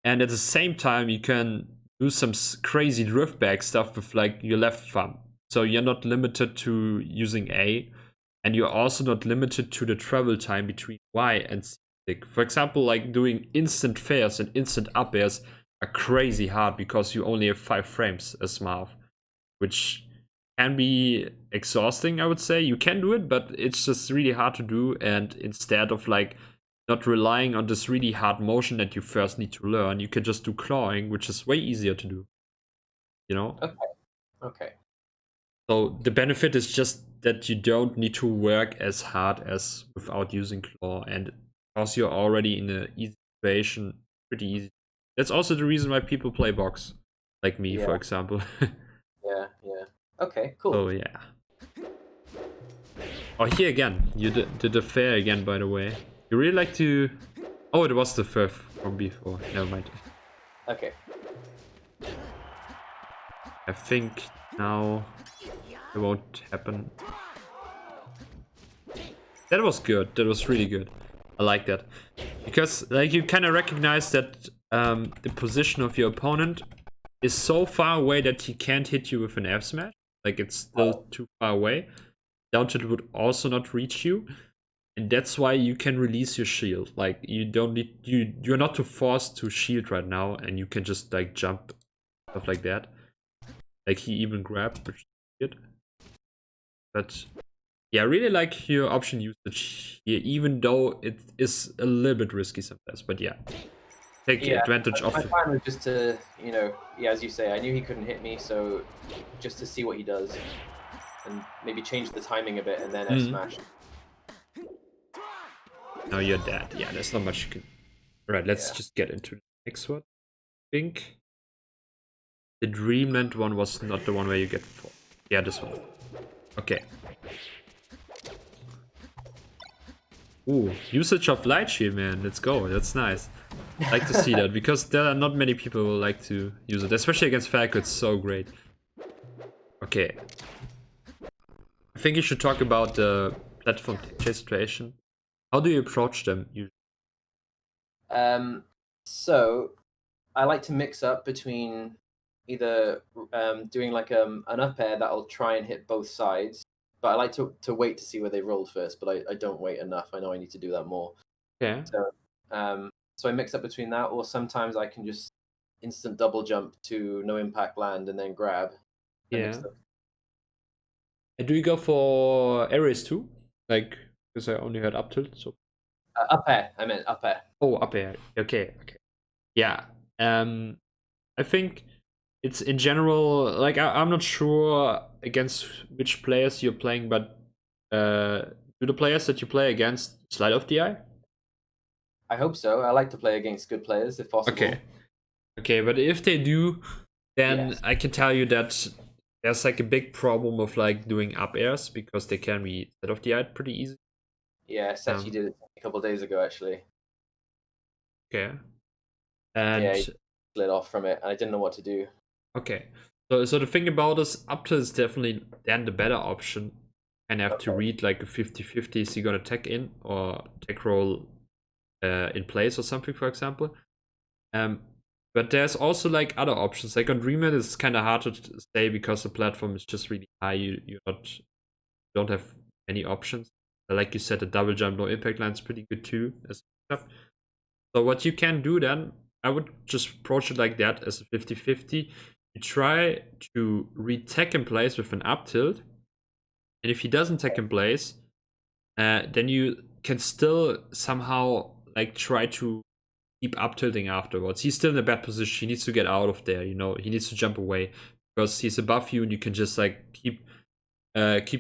and at the same time you can do some crazy drift back stuff with like your left thumb. So you're not limited to using A, and you're also not limited to the travel time between Y and C. For example, like doing instant fairs and instant up airs are crazy hard because you only have 5 frames as Marth, which can be exhausting, I would say. You can do it, but it's just really hard to do, and instead of like not relying on this really hard motion that you first need to learn, you can just do clawing, which is way easier to do. You know? Okay. So the benefit is just that you don't need to work as hard as without using claw, and because you're already in an easy situation, pretty easy. That's also the reason why people play box, like me, for example. Yeah. Okay, cool. So yeah. Oh, here again, you did the fair again, by the way. You really like to... Oh, it was the first from before. Never mind. Okay. I think now it won't happen. That was good. That was really good. I like that. Because like you kind of recognize that the position of your opponent is so far away that he can't hit you with an F smash. Like it's still too far away. Down tilt would also not reach you. And that's why you can release your shield. Like you don't need you're not too forced to shield right now, and you can just like jump, stuff like that. Like he even grabbed, which is good. But yeah, I really like your option usage here, even though it is a little bit risky sometimes. But yeah, take advantage of my it. plan was just to, as you say, I knew he couldn't hit me, so just to see what he does. and maybe change the timing a bit, and then F Mm. smash. Now you're dead. Yeah, there's not much you can. Right, let's Yeah. just get into the next one. I think the Dreamland one was not the one where you get 4. Yeah, this one. Okay. Ooh, usage of light shield, man. Let's go. That's nice. I like to see that because there are not many people who like to use it, especially against Falco. It's so great. Okay. I think you should talk about the platform chase situation. How do you approach them? So I like to mix up between either doing like an up air that'll try and hit both sides, but I like to wait to see where they rolled first, but I don't wait enough. I know I need to do that more. Okay. So so I mix up between that, or sometimes I can just instant double jump to no impact land and then grab. I mix Yeah. them. And do you go for areas too? Like, because I only heard up tilt, so. Up air, I meant up air. Oh, up air. Okay, okay. Yeah. I think it's in general, like, I'm not sure against which players you're playing, but do the players that you play against slide off the eye? I hope so. I like to play against good players if possible. Okay. Okay, but if they do, then Yes. I can tell you that there's like a big problem of like doing up airs because they can be slide off the eye pretty easy. Yeah, Sechi Um, did it a couple of days ago actually. okay. Yeah, And he slid off from it, and I didn't know what to do. okay. So the thing about this, up to is definitely then the better option. And have to Okay. read like a 50-50, is he gonna tech in or tech roll in place or something, for example. Um, but there's also like other options. Like on Dreamland, it's kind of hard to say because the platform is just really high. You don't have any options. Like you said, the double jump, no impact line is pretty good too. So what you can do then, I would just approach it like that as a 50-50. You try to read tech in place with an up tilt. And if he doesn't tech in place, then you can still somehow like try to keep up tilting afterwards. He's still in a bad position. He needs to get out of there. You know, he needs to jump away because he's above you, and you can just like keep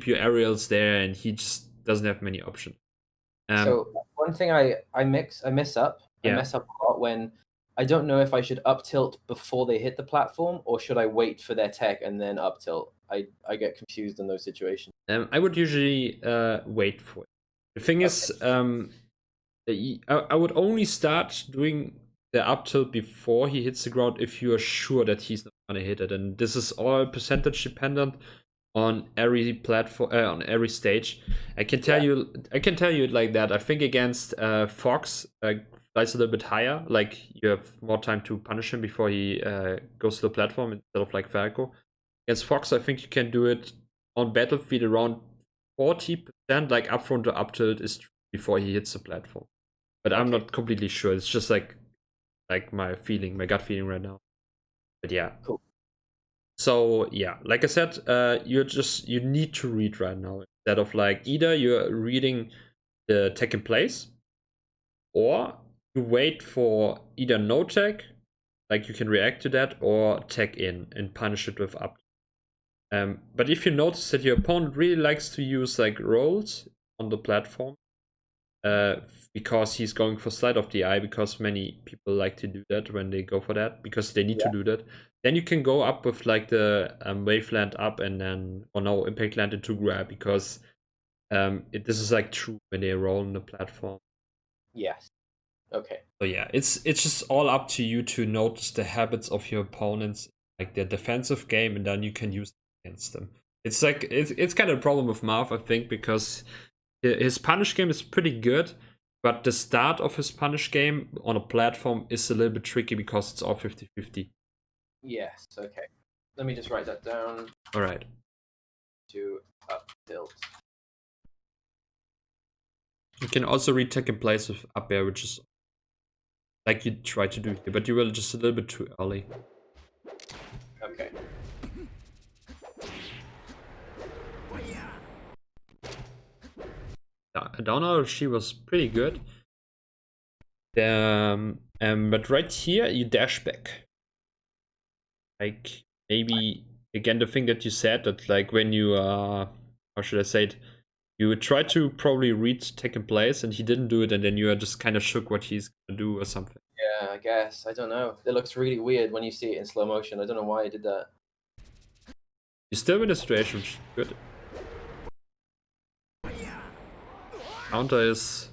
your aerials there, and he just doesn't have many options. So one thing I mess up. I Yeah. mess up a lot when I don't know if I should up tilt before they hit the platform or should I wait for their tech and then up tilt. I get confused in those situations. I would usually wait for it. The thing Okay. is, I would only start doing the up tilt before he hits the ground if you are sure that he's not gonna hit it, and this is all percentage dependent on every platform, on every stage. I can tell Yeah. you, it like that. I think against Fox, flies a little bit higher. Like you have more time to punish him before he goes to the platform instead of like Falco. Against Fox, I think you can do it on Battlefield around 40%, like up front to up tilt is before he hits the platform. But I'm Okay. not completely sure. It's just like my feeling, my gut feeling right now. But yeah. Cool. So yeah, like I said, you need to read right now instead of like either you're reading the tech in place or you wait for either no tech, like you can react to that, or tech in and punish it with up. But if you notice that your opponent really likes to use like rolls on the platform, uh, because he's going for slide of the eye, because many people like to do that when they go for that, because they need to Yeah. do that. Then you can go up with like the waveland up and then, or no, impact land into grab, because this is like true when they roll on the platform. Yes. Okay. So yeah, it's just all up to you to notice the habits of your opponents, like their defensive game, and then you can use it against them. It's like it's kind of a problem with Marv, I think, because his punish game is pretty good, but the start of his punish game on a platform is a little bit tricky because it's all 50-50. Yes. Okay. Let me just write that down All right. to up tilt. You can also retake in place with up air, which is like you try to do here, but you will just a little bit too early. Okay. Down air, she was pretty good. But right here, you dash back. Like maybe again the thing that you said, that like when you how should I say it, you try to probably read taking place and he didn't do it, and then you are just kind of shook what he's gonna do or something. Yeah, I guess. I don't know. It looks really weird when you see it in slow motion. I don't know why I did that. You still in the situation, which is good. Counter is,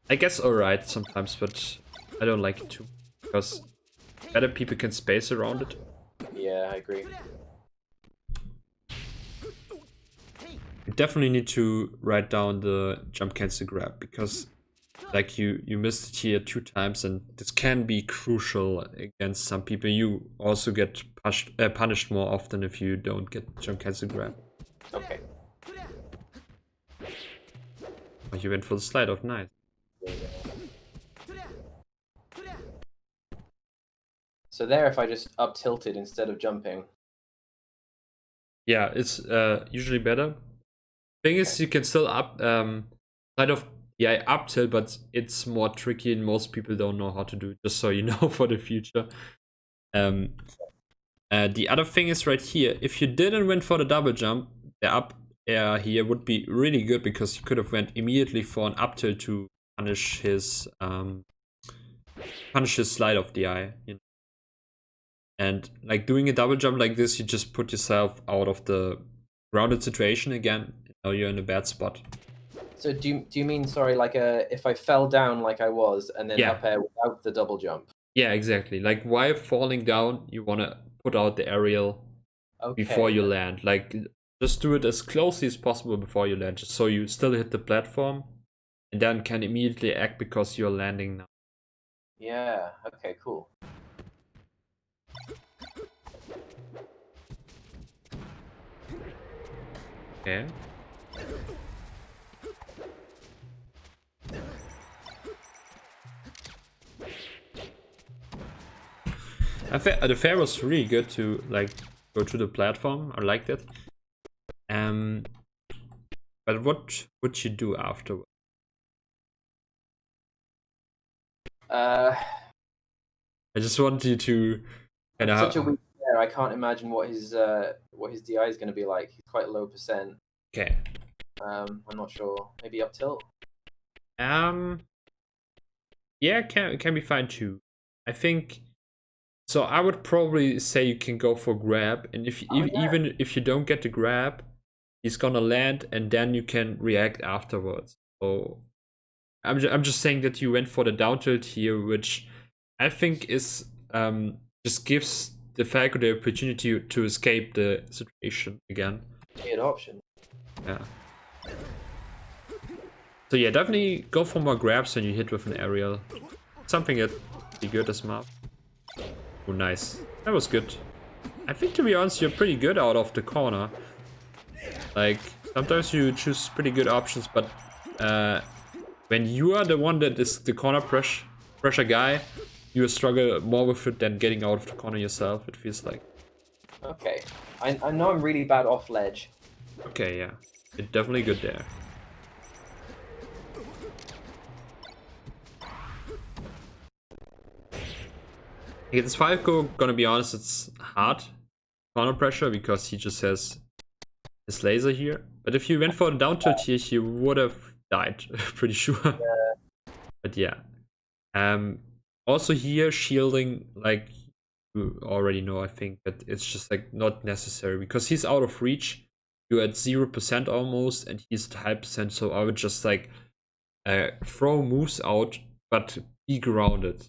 I guess, alright sometimes, but I don't like it too, because better people can space around it. Yeah, I agree. You definitely need to write down the jump cancel grab, because like you missed it here 2 times, and this can be crucial against some people. You also get punished more often if you don't get jump cancel grab. Okay. Oh, you went for the slide off, nice. So there, if I just up tilted instead of jumping. Yeah, it's usually better. Thing is, you can still slide off, yeah, up tilt, but it's more tricky and most people don't know how to do it, just so you know for the future. The other thing is right here, if you didn't went for the double jump, the up air here would be really good, because you could have went immediately for an up tilt to punish his slide of the eye, you know? And like doing a double jump like this, you just put yourself out of the grounded situation again. Now you're in a bad spot. So do you mean, sorry, like if I fell down like I was and then Yeah. up air without the double jump? Yeah, exactly. Like while falling down, you want to put out the aerial before Okay. you land. Like just do it as closely as possible before you land, just so you still hit the platform and then can immediately act because you're landing now. Yeah. Okay. Cool. Okay. The fair was really good to like go to the platform. I liked it. But what would you do afterwards? I just want you to kind Such a of. weak player. I can't imagine what his DI is going to be like. He's quite low percent. Okay. I'm not sure. Maybe up tilt. Yeah, can be fine too. I think. So I would probably say you can go for grab, and even if you don't get the grab, he's gonna land, and then you can react afterwards. So I'm just saying that you went for the down tilt here, which I think is just gives the Falco the opportunity to escape the situation again. Weird option. Yeah. So yeah, definitely go for more grabs when you hit with an aerial. Something that be good as map. Oh, nice. That was good. I think, to be honest, you're pretty good out of the corner. Like, sometimes you choose pretty good options, but when you are the one that is the corner pressure guy, you struggle more with it than getting out of the corner yourself, it feels like. Okay. I know I'm really bad off ledge. Okay, yeah. You're definitely good there. Against Falco, gonna be honest, it's hard corner pressure because he just has his laser here. But if you went for the down tilt here, he would have died, pretty sure. Yeah. But yeah. Also here, shielding, like you already know, I think, but it's just like not necessary because he's out of reach. You're at 0% almost, and he's at high percent. So I would just like throw moves out, but be grounded.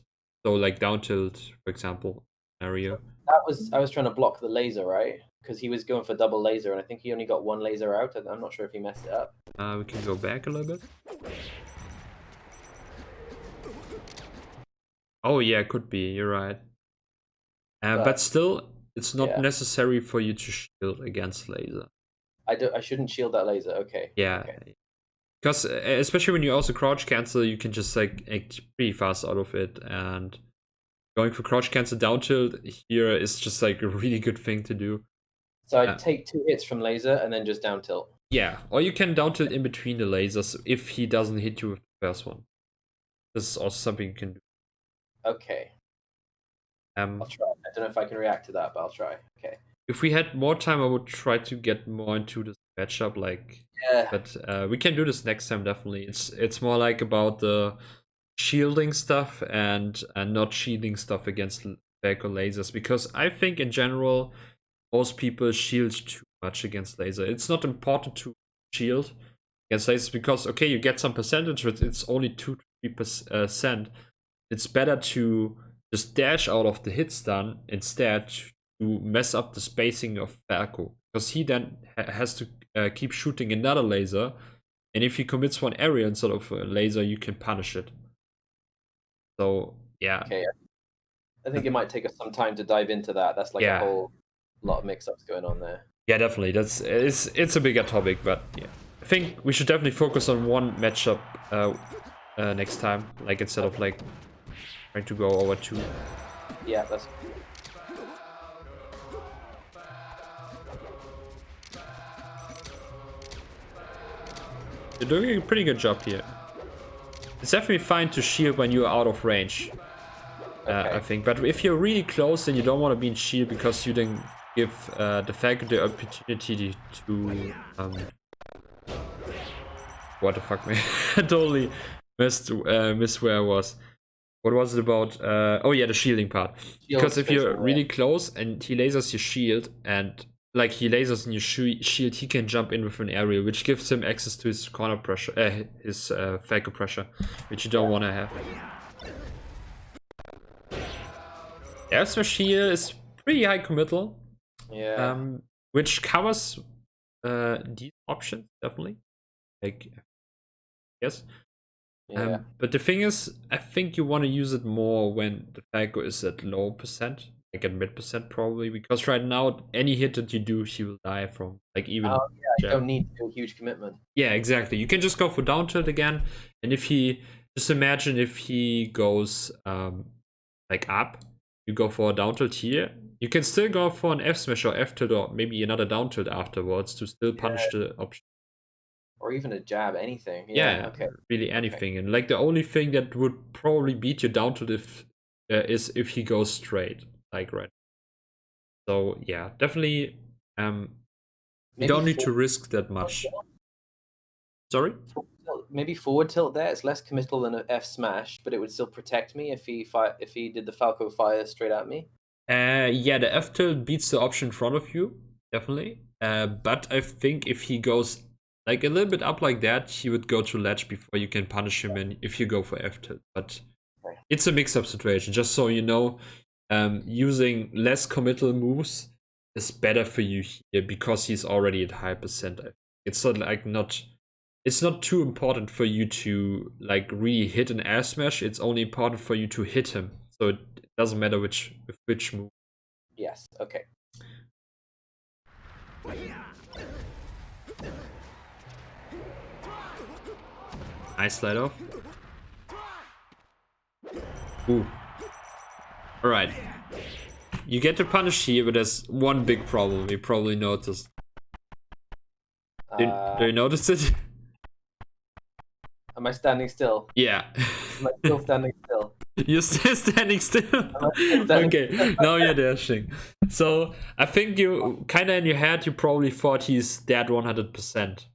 So like down tilt, for example, area. I was trying to block the laser, right? Because he was going for double laser, and I think he only got one laser out. And I'm not sure if he messed it up. We can go back a little bit. Oh yeah, could be. You're right. But still, it's not necessary for you to shield against laser. I shouldn't shield that laser. Okay. Yeah. Okay. Because especially when you also crouch cancel, you can just like act pretty fast out of it, and going for crouch cancel down tilt here is just like a really good thing to do. So I take 2 hits from laser and then just down tilt. Yeah, or you can down tilt in between the lasers if he doesn't hit you with the first one. This is also something you can do. Okay. I'll try. I don't know if I can react to that, but I'll try. Okay. if we had more time, I would try to get more into this matchup. Like, Yeah. but we can do this next time definitely. It's more like about the shielding stuff and not shielding stuff against back or lasers, because I think in general most people shield too much against laser. It's not important to shield against lasers because okay, you get some percentage, but it's only 2 to 3%. It's better to just dash out of the hit stun instead to mess up the spacing of Falco, because he then has to keep shooting another laser, and if he commits one area instead of a laser, you can punish it. So yeah. Okay. I think it might take us some time to dive into that. That's like a whole lot of mix-ups going on there. Yeah, definitely. It's a bigger topic, but yeah, I think we should definitely focus on one matchup next time, like instead of like trying to go over two. Yeah, that's. You're doing a pretty good job here. It's definitely fine to shield when you're out of range, Okay. I think. But if you're really close, then you don't want to be in shield because you then give the Falcon the opportunity to what the fuck, man? I totally missed where I was. What was it about? Oh yeah, the shielding part. Because if you're really close and he lasers your shield, and like he lasers in your shield, he can jump in with an area, which gives him access to his corner pressure, his Falco pressure, which you don't want to have. Air smash here is pretty high committal. Yeah. Which covers these options definitely. Like, yes. Yeah. But the thing is, I think you want to use it more when the Falco is at low percent, like at mid percent probably, because right now any hit that you do, she will die from. Like even. Oh yeah, you don't need to do a huge commitment. Yeah, exactly. You can just go for down tilt again, and if he just imagine if he goes like up, you go for a down tilt here. You can still go for an F smash or F tilt or maybe another down tilt afterwards to still punish the option. Or even a jab, anything. Yeah, okay. really anything. And like the only thing that would probably beat you down to is if he goes straight, like right. So yeah, definitely. You don't need to risk that much. Sorry. Maybe forward tilt there. It's less committal than an F smash, but it would still protect me if he did the Falco fire straight at me. Yeah, the F tilt beats the option in front of you, definitely. But I think if he goes like a little bit up like that, he would go to ledge before you can punish him and if you go for F tilt. But it's a mix-up situation, just so you know. Using less committal moves is better for you here because he's already at high percent. It's not like it's not too important for you to like really hit an air smash. It's only important for you to hit him. So it doesn't matter which move. Yes. Okay. Nice slide off. Ooh. Alright. You get to punish here, but there's one big problem. You probably noticed. Do you notice it? Am I standing still? Yeah. Am I still standing still? You're still standing still? Okay, now you're dashing. So, I think you, kinda in your head, you probably thought he's dead 100%.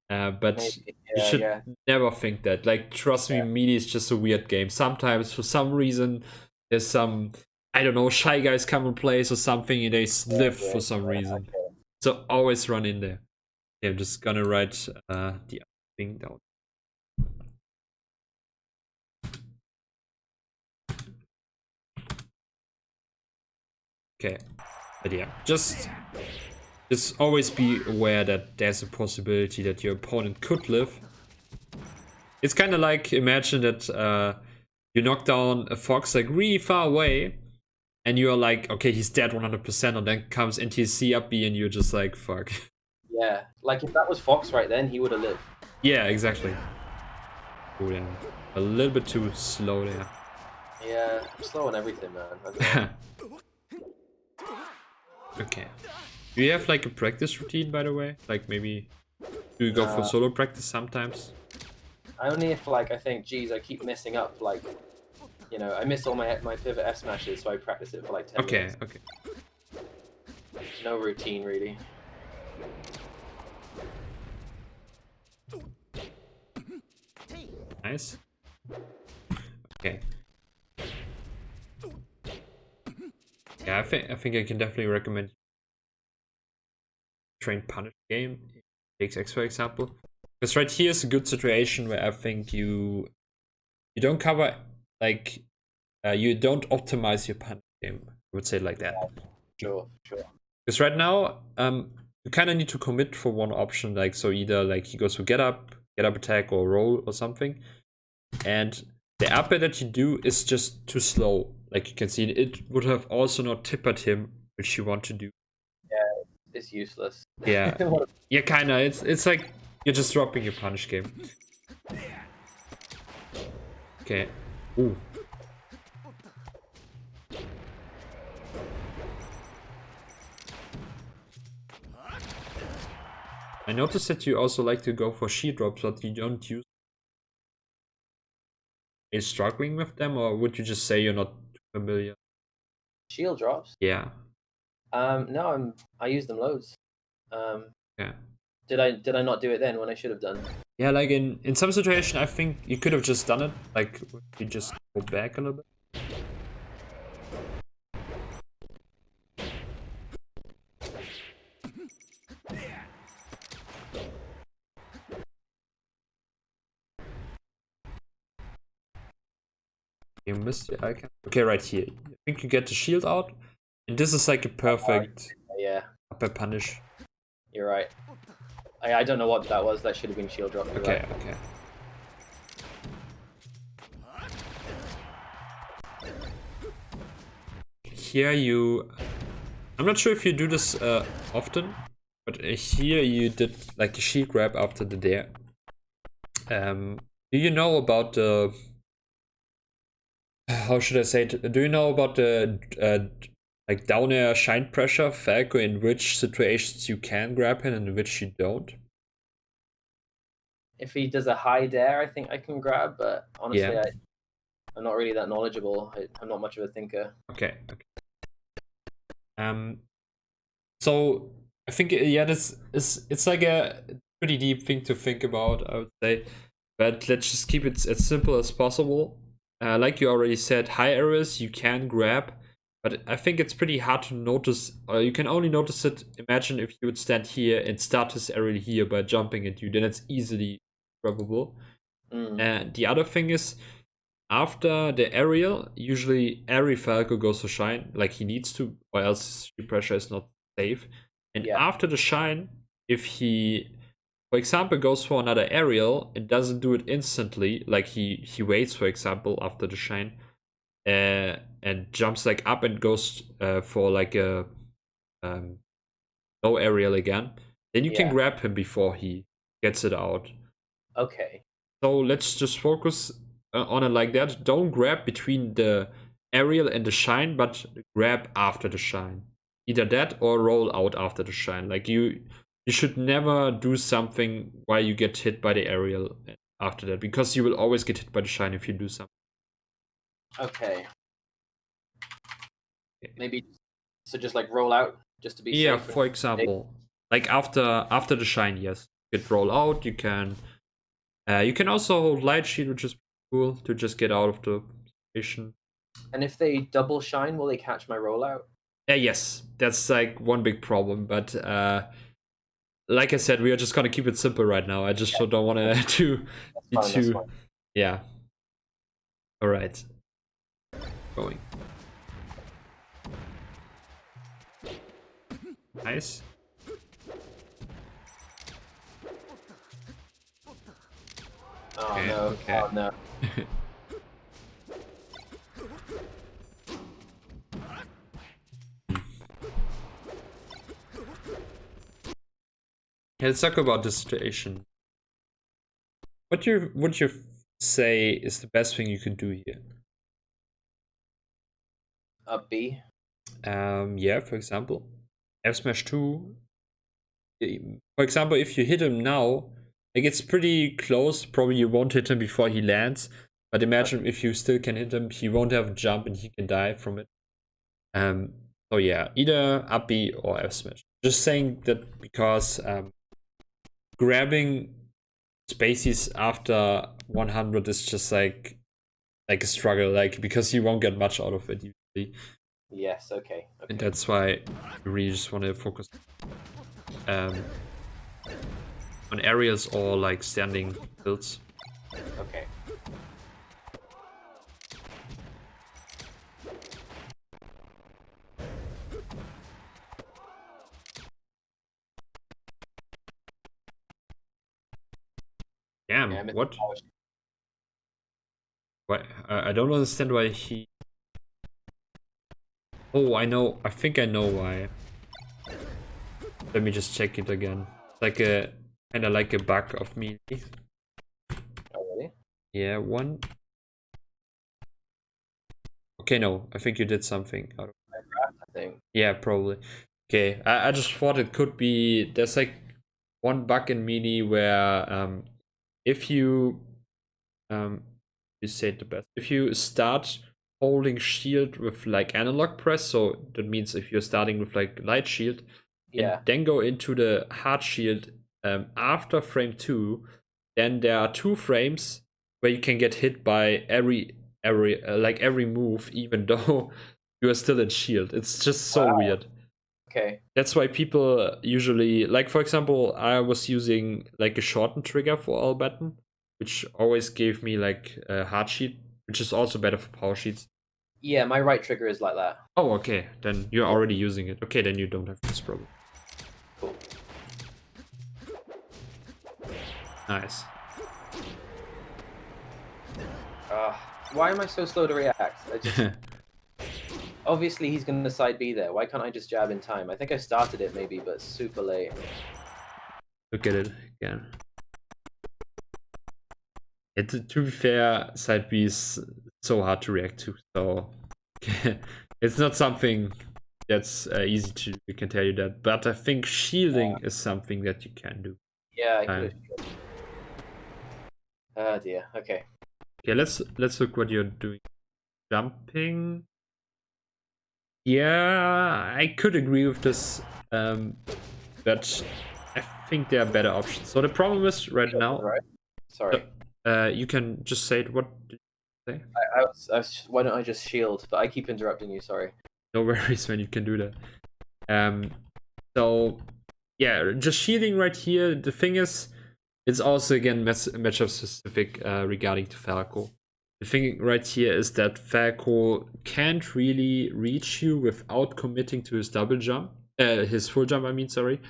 But you should never think that. Like, trust me, melee is just a weird game. Sometimes, for some reason, there's some, I don't know, shy guys come in place or something and they slip for some reason. So always run in there. Yeah, I'm just gonna write the thing down. Okay, but yeah, just always be aware that there's a possibility that your opponent could live. It's kind of like, imagine that you knock down a fox like really far away, and you're like, okay, he's dead 100%, and then comes NTC up B, and you're just like, fuck. Yeah, like if that was Fox right then, he would have lived. Yeah, exactly. Oh yeah, a little bit too slow there. Yeah, I'm slow on everything, man. Okay. Do you have like a practice routine, by the way? Like maybe do you go for solo practice sometimes? I only if like I think, geez, I keep messing up. Like, you know, I miss all my pivot F smashes, so I practice it for like 10 minutes. Okay. No routine really. Nice. Okay. Yeah, I think I can definitely recommend train punish game. Takes X for example. Because right here is a good situation where I think you don't cover like you don't optimize your punish game. I would say it like that. Sure. Because right now, you kind of need to commit for one option. Like so, either like he goes for get up attack, or roll or something. And the up air that you do is just too slow. Like you can see, it would have also not tippered him, which you want to do. It's useless. Yeah, yeah, kinda. It's like you're just dropping your punish game. Okay. Ooh. I noticed that you also like to go for shield drops, but you don't use. Are you struggling with them, or would you just say you're not too familiar? Shield drops. Yeah. No, I use them loads. Yeah. Did I not do it then when I should have done? Yeah, like in some situation, I think you could have just done it. Like you just go back a little bit. You missed the icon. Okay, right here. I think you get the shield out, and this is like a perfect Yeah, upper punish. you're right. I don't know what that was. That should have been shield drop. Okay, Right. okay. Here you. I'm not sure if you do this often, but here you did like a shield grab after the dare. Do you know about the? How should I say it? Do you know about the like down air shine pressure Falco, in which situations you can grab him and in which you don't? If he does a high dare, I think I can grab. But Yeah. honestly, I'm not really that knowledgeable. I'm not much of a thinker. Okay. Okay. So I think yeah, this is it's like a pretty deep thing to think about, I would say. But let's just keep it as simple as possible. Like you already said, high areas you can grab, but I think it's pretty hard to notice, or you can only notice it. Imagine if you would stand here and start this area here by jumping at you, then it's easily grabbable. And the other thing is, after the aerial, usually every Falco goes for shine, like he needs to, or else his pressure is not safe. And Yeah. after the shine, if he, for example, goes for another aerial, it doesn't do it instantly. Like he waits, for example, after the shine, and jumps like up and goes for like a low aerial again. Then you can Yeah. grab him before he gets it out. Okay. So let's just focus on it like that. Don't grab between the aerial and the shine, but grab after the shine. Either that or roll out after the shine. Like you should never do something while you get hit by the aerial after that, because you will always get hit by the shine if you do something. Okay. Maybe so. Just like roll out, just to be Yeah, safe. for example, like after the shine, yes, you could roll out. You can also hold light shield, which is cool to just get out of the situation. And if they double shine, will they catch my rollout? Yes, that's like one big problem. But like I said, we are just gonna keep it simple right now. I just don't want to be That's too. fine. Yeah. All right. Going. Nice. Oh Okay, no! okay. Oh no! Let's talk about the situation. What would you say is the best thing you could do here? Up B. Yeah, for example, F smash 2. For example, if you hit him now, like it's pretty close. Probably you won't hit him before he lands. But imagine if you still can hit him, he won't have a jump and he can die from it. So yeah, either up B or F smash. Just saying that because grabbing spaces after 100 is just like a struggle, like because you won't get much out of it usually. Yes. Okay. And Okay. that's why you really just want to focus um, on areas or like standing builds. Okay. Damn, Yeah, I missed what? the power shield. Why? I don't understand why he. Oh, I know. I think I know why. Let me just check it again. Like a kind of like a bug of me. Oh, really? Yeah, one. Okay, no, I think you did something. I think. Yeah, probably. Okay, I just thought it could be. There's like one bug in Melee where if you you said the best. If you start holding shield with like analog press, so that means if you're starting with like light shield and Yeah. then go into the hard shield after frame 2, then there are 2 frames where you can get hit by every move, even though you are still in shield. It's just so Wow. weird. Okay. That's why people usually, like for example, I was using like a shortened trigger for all button, which always gave me like a hard sheet, which is also better for power sheets. Yeah, my right trigger is like that. Oh, okay, then you're Yeah. already using it. Okay, then you don't have this problem. Cool. Nice. Why am I so slow to react? I just obviously he's gonna side B there. Why can't I just jab in time? I think I started it maybe, but super late. Look at it again. To be fair, side B is so hard to react to, so it's not something that's easy to do, I can tell you that. But I think shielding is something that you can do. Yeah, I could have. Oh dear. Okay. Okay, let's look what you're doing. Jumping. Yeah, I could agree with this, but I think there are better options. So the problem is right now. Right. Sorry. You can just say it. What did you say? Why don't I just shield? But I keep interrupting you. Sorry. No worries, man. You can do that. So yeah, just shielding right here. The thing is, it's also again matchup specific regarding to Falco. The thing right here is that Falco can't really reach you without committing to his double jump, his full jump. I mean, sorry.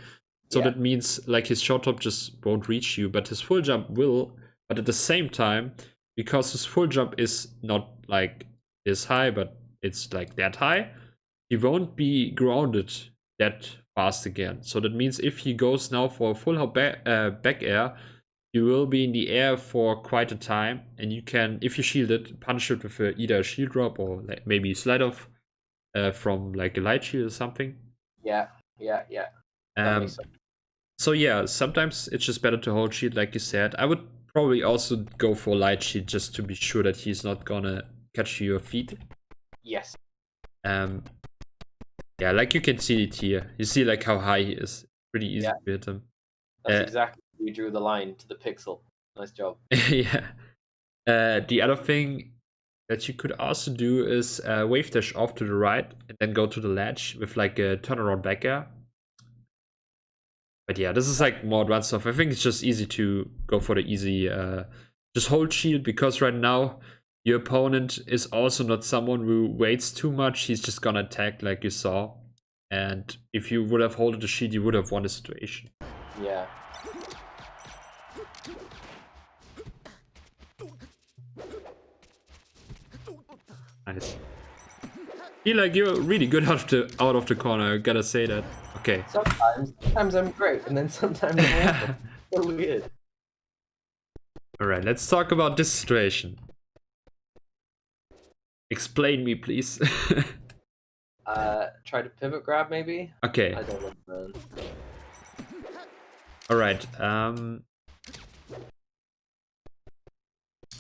So Yeah. that means like his short hop just won't reach you, but his full jump will. But at the same time, because his full jump is not like this high, but it's like that high, he won't be grounded that fast again. So that means if he goes now for a full hop back air, you will be in the air for quite a time, and you can, if you shield it, punish it with either a shield drop or like maybe slide off from like a light shield or something. Yeah. Yeah. Yeah. That makes sense. So yeah, sometimes it's just better to hold shield, like you said. I would probably also go for light shield just to be sure that he's not gonna catch your feet. Yes. Yeah, like you can see it here. You see like how high he is. Pretty easy to hit him. That's exactly you drew the line to the pixel. Nice job. Yeah. The other thing that you could also do is wave dash off to the right and then go to the ledge with like a turnaround back air. But yeah, this is like more advanced stuff. I think it's just easy to go for the easy, just hold shield, because right now your opponent is also not someone who waits too much. He's just gonna attack like you saw. And if you would have holded the shield, you would have won the situation. Yeah. Nice. Feel like you're really good out of the corner, I gotta say that. Okay. Sometimes I'm great, and then sometimes I'm awful. So weird. Alright, let's talk about this situation. Explain me, please. Try to pivot grab maybe? Okay. I don't know, man. Alright,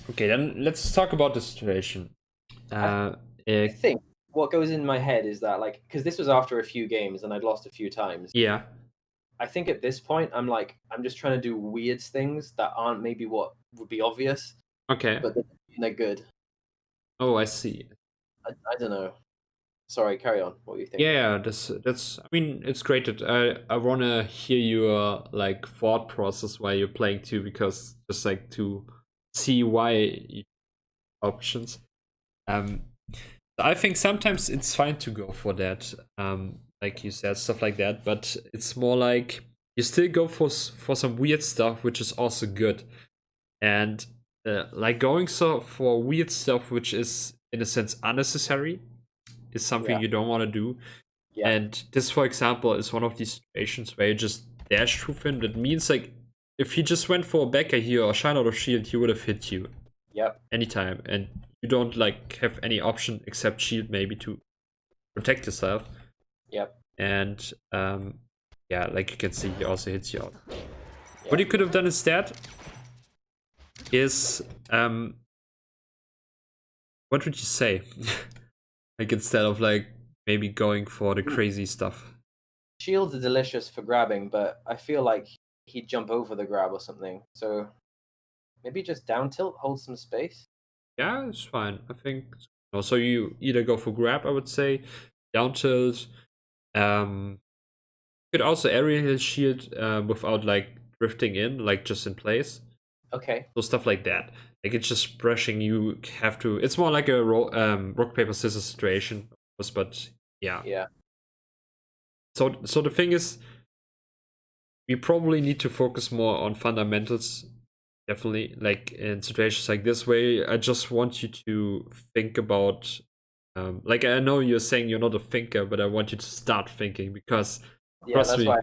okay, then let's talk about the situation. I think what goes in my head is that, like, because this was after a few games and I'd lost a few times. Yeah. I think at this point I'm just trying to do weird things that aren't maybe what would be obvious, Okay. but they're good. Oh, I see. I don't know. Sorry, carry on. What do you think? Yeah, that's. I mean, it's great that I wanna hear your like thought process while you're playing too, because just like to see why options. Um, I think sometimes it's fine to go for that. Like you said, stuff like that. But it's more like you still go for some weird stuff, which is also good. And like going for weird stuff, which is in a sense unnecessary, is something Yeah, you don't want to do. yeah, And this, for example, is one of these situations where you just dash through him. That means like if he just went for a backer here or shine out of shield, he would have hit you yep, anytime, and you don't like have any option except shield maybe to protect yourself. yep, And yeah, like you can see, he also hits you out. What yep. you could have done instead is what would you say? Like instead of like maybe going for the crazy stuff. Shields are delicious for grabbing, but I feel like he'd jump over the grab or something. So maybe just down tilt, hold some space. Yeah, it's fine. I think. So you either go for grab, I would say, down tilt. You could also area his shield without like drifting in, like just in place. Okay. So stuff like that. Like it's just brushing. You have to. It's more like a rock paper scissors situation, of course, but yeah. Yeah. So the thing is, we probably need to focus more on fundamentals. Definitely, like in situations like this, where I just want you to think about. Like I know you're saying you're not a thinker, but I want you to start thinking because Yeah, trust that's me, why.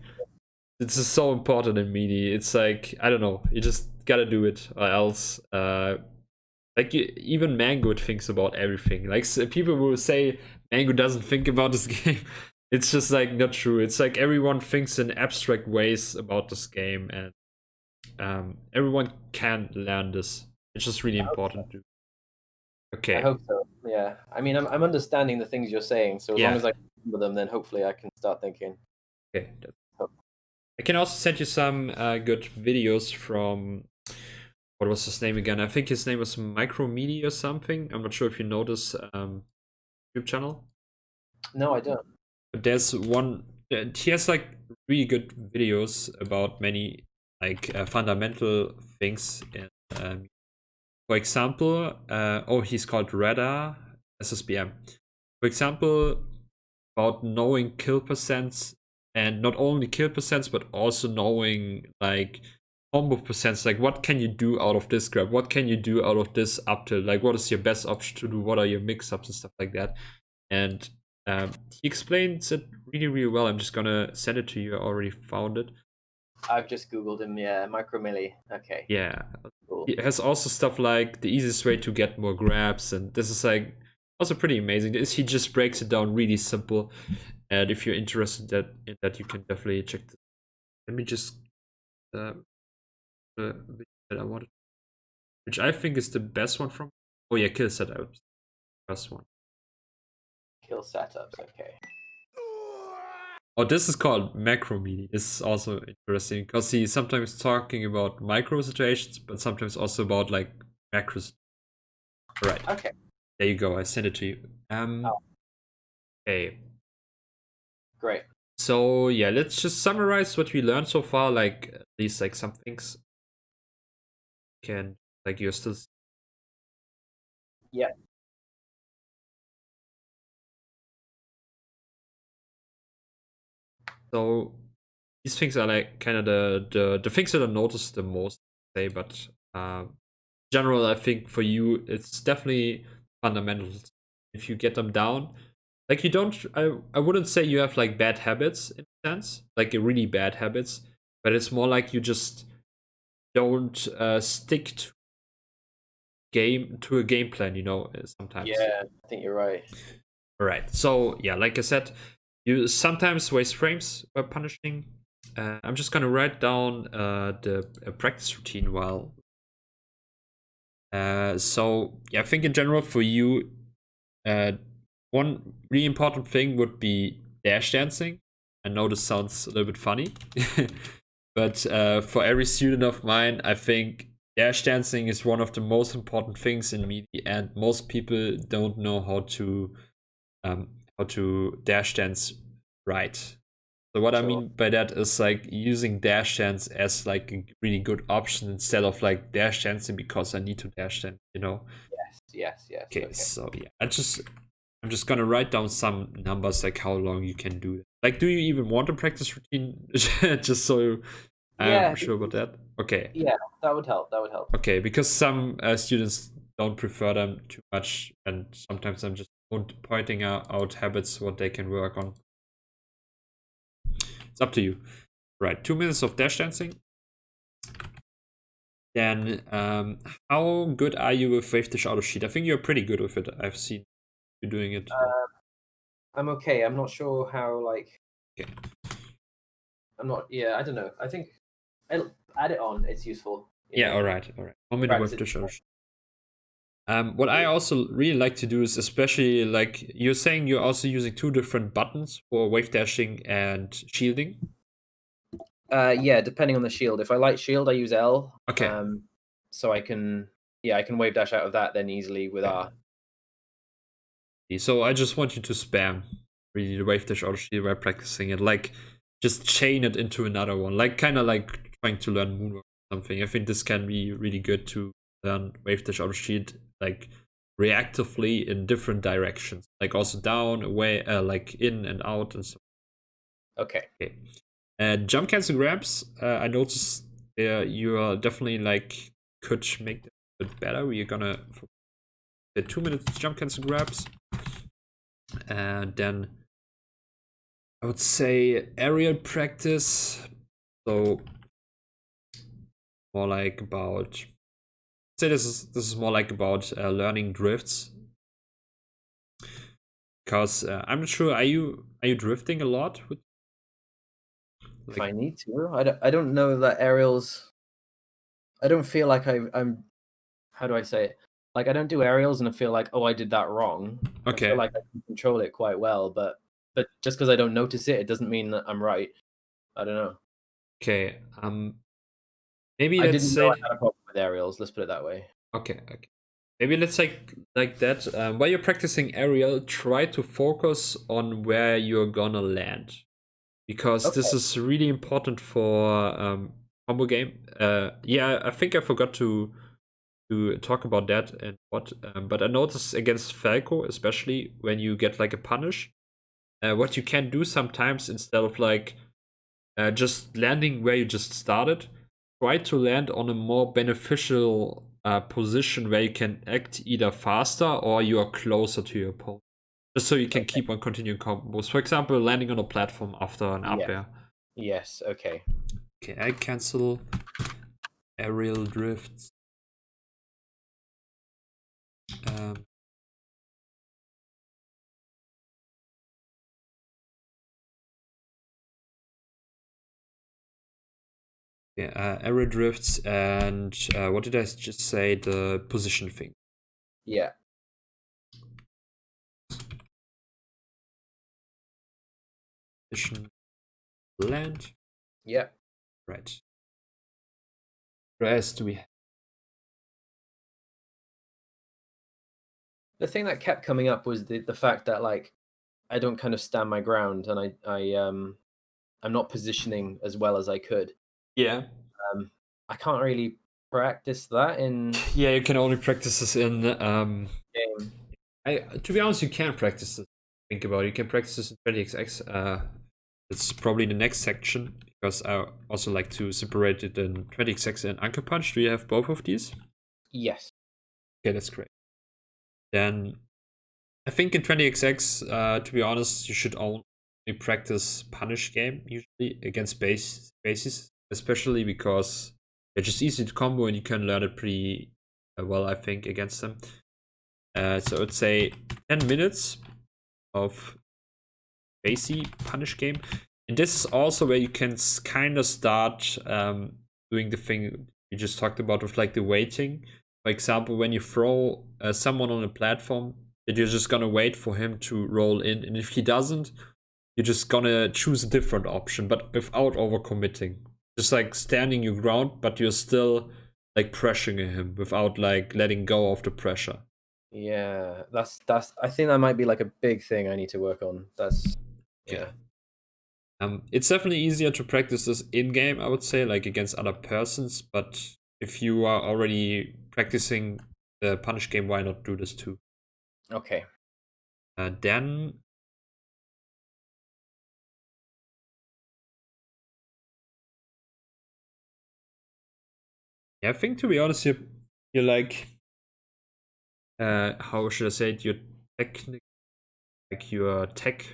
this is so important in media. It's like I don't know, you just gotta do it, or else, like even Mango thinks about everything. Like people will say Mango doesn't think about this game. It's just like not true. It's like everyone thinks in abstract ways about this game, and everyone can learn this. It's just really important to. I Okay, hope so. Yeah. I mean, I'm understanding the things you're saying, so as long yeah, as I remember them, then hopefully I can start thinking. okay. Oh, I can also send you some good videos from what was his name again? I think his name was Micromedia or something. I'm not sure if you know this YouTube channel. no, I don't. But there's one. He has like really good videos about many like fundamental things. For example, oh, he's called Radar SSBM. For example, about knowing kill percents, and not only kill percents but also knowing like combo percents, like what can you do out of this grab, what can you do out of this up tilt, like what is your best option to do, what are your mix-ups and stuff like that. And he explains it really well. I'm just gonna send it to you. I already found it. I've just Googled him. Yeah, Micromilli. Okay, Yeah, cool. it has also stuff like the easiest way to get more grabs, and this is like also pretty amazing. He just breaks it down really simple, and if you're interested in that, you can definitely check this. Let me just the video that I wanted, which I think is the best one from. Oh yeah, kill setup, first one. Kill setups. Okay. Oh, this is called macro media. This is also interesting because he's sometimes talking about micro situations, but sometimes also about like macros. Right, Okay. there you go. I sent it to you. Oh, Okay. great. So yeah, let's just summarize what we learned so far. Like at least like some things can like you're still. Yeah. So these things are like kind of the things that I noticed the most. Say, but general, I think for you it's definitely fundamentals. If you get them down, like you don't, I wouldn't say you have like bad habits in a sense, like really bad habits, but it's more like you just don't stick to a game plan, sometimes. Yeah, I think you're right. All right. So yeah, like I said, you sometimes waste frames by punishing. I'm just gonna write down the practice routine while. So yeah, I think in general for you, one really important thing would be dash dancing. I know this sounds a little bit funny, but for every student of mine, I think dash dancing is one of the most important things in media, and most people don't know how to dash dance right. So what I Sure. mean by that is like using dash dance as like a really good option instead of like dash dancing because I need to dash dance, you know? Yes. Okay, Okay. so yeah, I'm just gonna write down some numbers like how long you can do it. Like, do you even want a practice routine? Just so I'm Yeah, sure about that. Okay, yeah, that would help. That would help. okay, because some students don't prefer them too much, and sometimes I'm just pointing out habits what they can work on. It's up to you. Right, 2 minutes of dash dancing. Then, how good are you with wave dash auto sheet? I think you're pretty good with it. I've seen you doing it. I'm okay. I'm not sure how like Okay. I'm not. Yeah, I don't know. I think I'll add it on. It's useful. You Yeah, know, all right, all right. 1 minute wave practice. dash auto sheet. What I also really like to do is, especially like you're saying, you're also using two different buttons for wave dashing and shielding. Yeah, depending on the shield. If I light shield, I use L. Okay. So I can I can wave dash out of that then easily with Okay. R. So I just want you to spam really the wave dash auto shield while practicing it. Like just chain it into another one. Like kind of like trying to learn moonwalk or something. I think this can be really good to learn wave dash auto shield like reactively in different directions. Like also down, away, like in and out and stuff. Okay. Okay. Jump cancel grabs. I noticed you are definitely like could make that a bit better. We're gonna the 2 minutes jump cancel grabs, and then I would say aerial practice. So more like about say this is more like about learning drifts because I'm not sure. Are you drifting a lot with If like? I need to, I don't know that aerials. I don't feel like I'm. How do I say it? Like I don't do aerials and I feel like I did that wrong. I feel Okay, like I can control it quite well, but just because I don't notice it, it doesn't mean that I'm right. I don't know. okay. Maybe I let's didn't know I say had a problem with aerials. Let's put it that way. okay, okay. Maybe let's like that. While you're practicing aerial, try to focus on where you're gonna land, because this Okay. is really important for combo game. Yeah, I think I forgot to talk about that and what. But I noticed against Falco, especially when you get like a punish, what you can do sometimes instead of like just landing where you just started, try to land on a more beneficial position where you can act either faster or you are closer to your opponent. Just so you can Okay. keep on continuing combos. For example, landing on a platform after an up Yes. air. Yes. Okay. Okay, I cancel aerial drifts. Um, yeah, aerial drifts and what did I just say? The position thing. Yeah. Position land. Yeah. Right. What else do we have? The thing that kept coming up was the fact that like I don't kind of stand my ground and I'm not positioning as well as I could. Yeah. I can't really practice that in Yeah, you can only practice this in game. I to be honest, you can practice this. Think about it. You can practice this in 20xx. It's probably the next section because I also like to separate it in 20xx and Anchor Punch. Do you have both of these? Yes. Okay, that's great. Then I think in 20xx, to be honest, you should only practice punish game usually against bases, especially because it's just easy to combo and you can learn it pretty well, I think, against them. So I would say 10 minutes of basic punish game. And this is also where you can kind of start doing the thing you just talked about with like the waiting. For example, when you throw someone on a platform, that you're just gonna wait for him to roll in, and if he doesn't, you're just gonna choose a different option, but without overcommitting. Just like standing your ground, but you're still like pressuring him without like letting go of the pressure. Yeah, that's I think that might be like a big thing I need to work on. That's Okay. yeah. It's definitely easier to practice this in game, I would say, like against other persons. But if you are already practicing the punish game, why not do this too? Okay. Then, yeah, I think to be honest, you're like, how should I say it? Your technique, like your tech.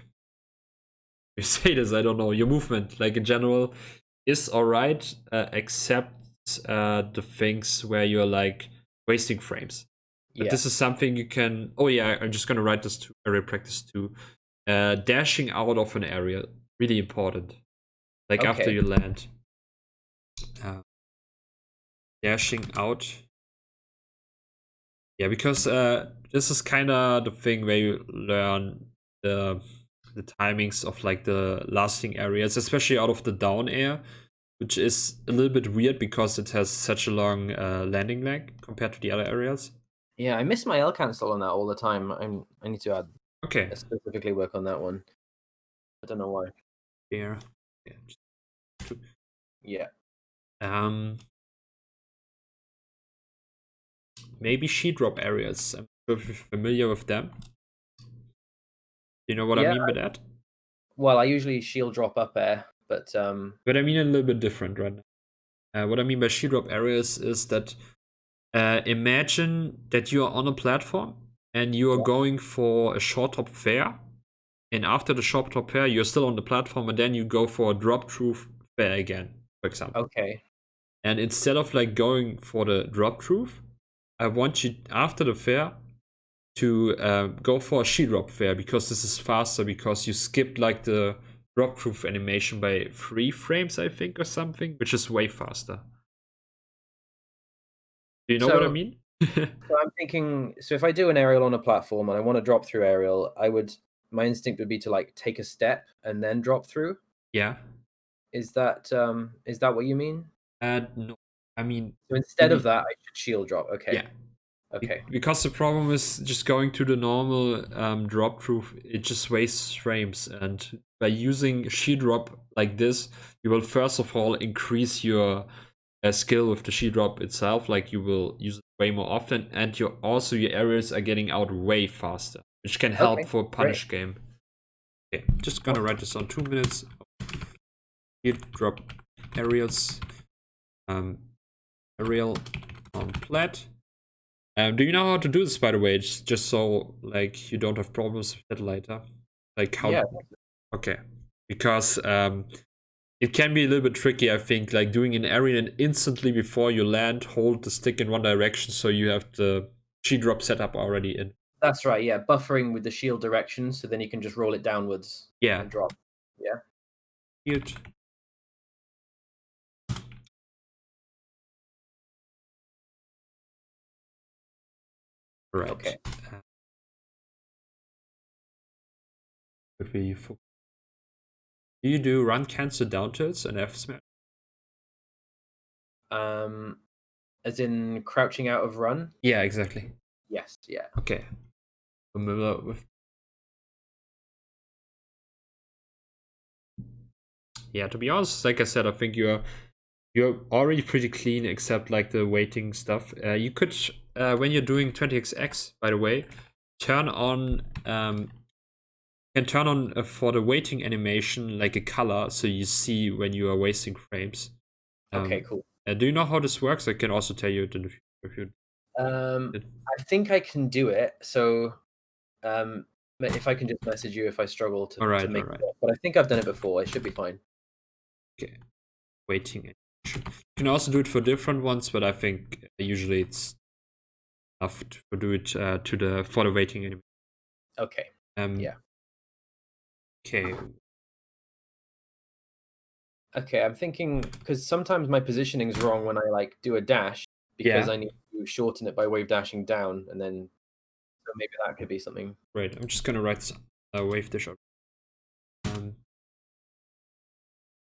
You say this, I don't know. Your movement, like in general, is alright, except the things where you're like wasting frames. But Yeah. this is something you can. Oh yeah, I'm just gonna write this to area practice too. Dashing out of an area, really important. Like after Okay. you land, uh, dashing out. Yeah, because this is kind of the thing where you learn the timings of like the lasting areas, especially out of the down air, which is a little bit weird because it has such a long landing lag compared to the other areas. Yeah, I miss my L cancel on that all the time. I need to Okay, specifically work on that one. I don't know why. here. Yeah. Yeah. Um, maybe sheet drop areas. I'm not sure if you're familiar with them. You know what I Yeah. mean by that? Well, I usually shield drop up air, but But I mean a little bit different right now. What I mean by sheet drop areas is that imagine that you are on a platform and you are yeah. going for a short top fair, and after the short top fair, you're still on the platform, and then you go for a drop through fair again, for example. Okay. And instead of like going for the drop through, I want you after the fair to go for a sheet drop fair because this is faster because you skipped like the drop proof animation by 3 frames, I think, or something, which is way faster. Do you know what I So mean? so I'm thinking, so if I do an aerial on a platform and I want to drop through aerial, my instinct would be to like take a step and then drop through. Yeah. Is that what you mean? No. I mean, So you instead of need. that, I should shield drop. Okay. Yeah. Okay. Because the problem is just going to the normal drop through, it just wastes frames. And by using sheet drop like this, you will first of all increase your skill with the sheet drop itself. Like you will use it way more often, and your areas are getting out way faster, which can help Okay. for Great. punish game. Okay, just gonna Awesome. write this on 2 minutes. Sheet drop areas, um, aerial on plat. Do you know how to do this, by the way? Just so like you don't have problems with it later. Like Yeah. how? Okay, because it can be a little bit tricky. I think like doing an area and instantly before you land, hold the stick in one direction, so you have the G drop set up already in. That's right. Yeah. Buffering with the shield direction, so then you can just roll it downwards Yeah. and drop. Yeah. Cute. Right. Okay. Could be. Do you do run cancel down tilts and F smash? Um, as in crouching out of run. Yeah, exactly. Yes. Yeah. Okay. Familiar with. Yeah, to be honest, like I said, I think you're already pretty clean except like the waiting stuff. You could when you're doing 20xx, by the way, turn on can turn on for the waiting animation like a color so you see when you are wasting frames. Okay. Cool. Do you know how this works? I can also tell you it in the future if you did. I think I can do it. So, if I can just message you if I struggle to All right, make all right. it, but I think I've done it before. It should be fine. Okay, waiting animation. You can also do it for different ones, but I think usually it's enough to do it for the waiting animation. Okay. Yeah. Okay. Okay. I'm thinking because sometimes my positioning is wrong when I like do a dash because Yeah. I need to shorten it by wave dashing down and then So maybe that could be something. Right, I'm just gonna write wave dash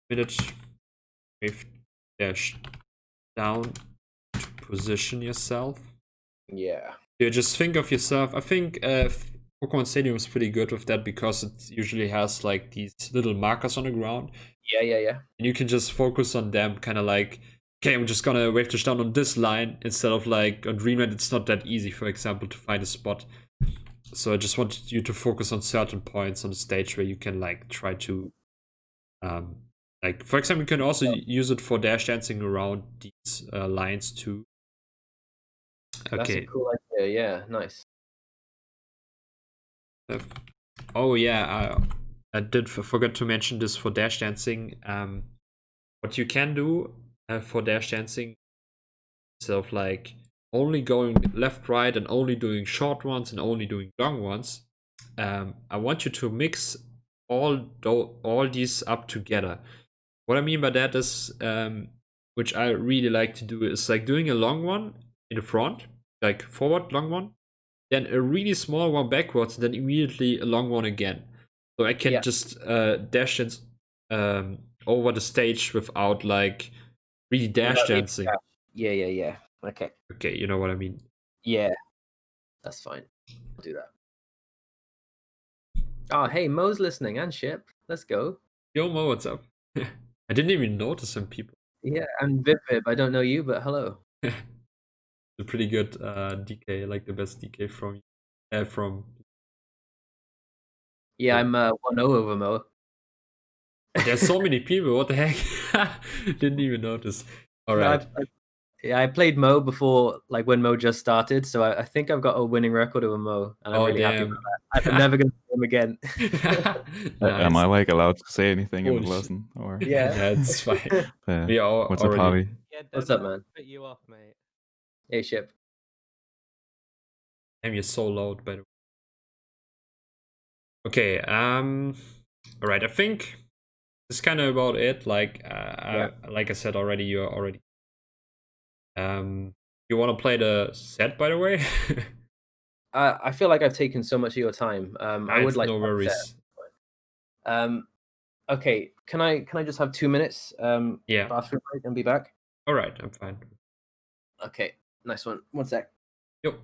minute wave dash down to position yourself. Yeah. You just think of yourself. I think Pokemon Stadium is pretty good with that because it usually has like these little markers on the ground. Yeah. And you can just focus on them, kind of like, okay, I'm just gonna wave dash down on this line instead of like on Dreamland. It's not that easy, for example, to find a spot. So I just wanted you to focus on certain points on the stage where you can like try to, like for example, you can also use it for dash dancing around these lines too. That's a Okay. cool idea. Yeah, nice. Oh yeah, I did forget to mention this for dash dancing. What you can do for dash dancing, instead of like only going left, right, and only doing short ones and only doing long ones, I want you to mix all these up together. What I mean by that is, which I really like to do, is like doing a long one in the front, like forward long one, then a really small one backwards, and then immediately a long one again. So I can Yeah. just dash it over the stage without like really dash Without needing dancing. dash. Yeah. Okay. Okay, you know what I mean. Yeah, that's fine. I'll do that. Oh, hey, Mo's listening and Ship. Let's go. Yo Mo, what's up? I didn't even notice some people. Yeah, and Vip. I don't know you, but hello. A pretty good DK, like the best DK from. Yeah, I'm 1-0 over Mo. There's so many people. What the heck? Didn't even notice. All No, right. I played Mo before, like when Mo just started, so I think I've got a winning record over Mo, and I'm Oh really happy with damn. that. I'm never going to play him again. Am I Nice. like allowed to say anything in Holy the shit. lesson, or Yeah. That's fine. We are what's up, already. Javi? Yeah, What's don't up, let man? put you off, mate. Hey, Ship. Damn, you're so loud, by the way. Okay. All right. I think that's kind of about it. Like, like I said already, you're already. You want to play the set, by the way? I feel like I've taken so much of your time. I would It's like no to have a worries. set. Okay, can I just have 2 minutes? Yeah. Bathroom break and be back. All right. I'm fine. Okay, nice one. 1 sec. Yep.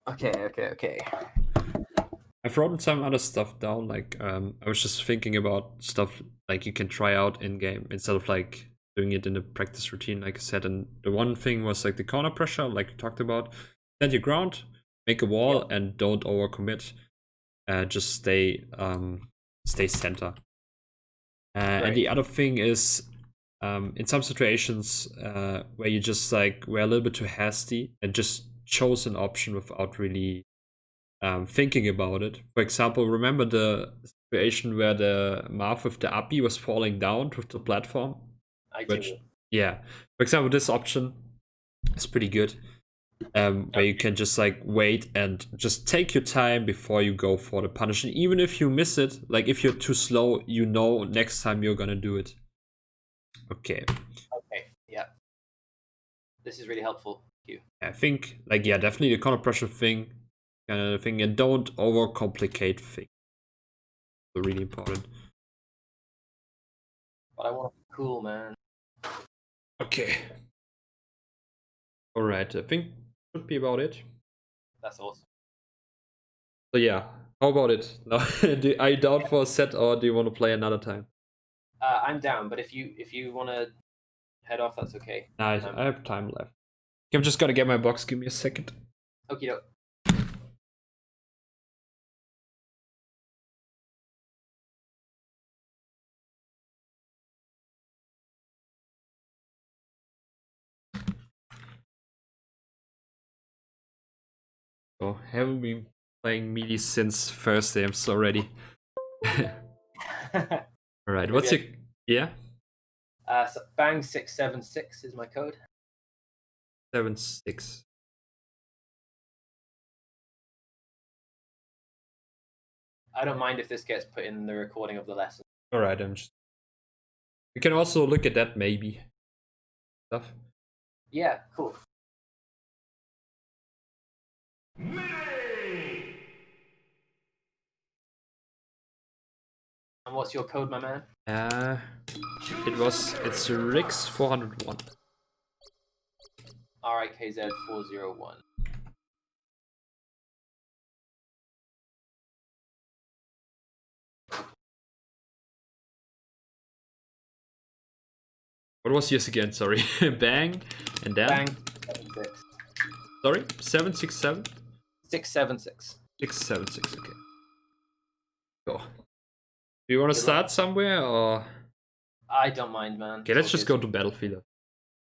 Okay. I've written some other stuff down. Like, I was just thinking about stuff like you can try out in game instead of like doing it in the practice routine, like I said. And the one thing was like the corner pressure, like we talked about. Stand your ground, make a wall, and don't overcommit. Just stay center. And the other thing is, in some situations where you just like were a little bit too hasty and just chose an option without really thinking about it. For example, remember the situation where the Marth with the API was falling down with the platform? I Which, do. yeah. For example, this option is pretty good. Where you can just like wait and just take your time before you go for the punish. And even if you miss it, like if you're too slow, you know next time you're gonna do it. Okay. Okay, yeah. This is really helpful. you. I think, like, yeah, definitely the counter pressure thing, kind of thing, and don't overcomplicate things. It's really important. But I want to be cool, man. Okay. All right, I think should be about it. That's awesome. So yeah, how about it? Now, are you down for a set, or do you want to play another time? I'm down, but if you want to head off, that's okay. I have time left. I'm just gonna get my box. Give me a second. Okie doke. Oh, haven't been playing melee since Thursday. I'm so ready. All right, what's your yeah? So bang 676 is my code. 7-6. I don't mind if this gets put in the recording of the lesson. All right, I'm just. We can also look at that maybe. Stuff. Yeah, cool. And what's your code, my man? It's Rikzz 401. RIKZ 401. What was yours again? Sorry. Bang. And then? Bang 76. Sorry? 767? 676. 676, okay. Go. Do you want to start somewhere or? I don't mind, man. Okay, let's just go to Battlefield.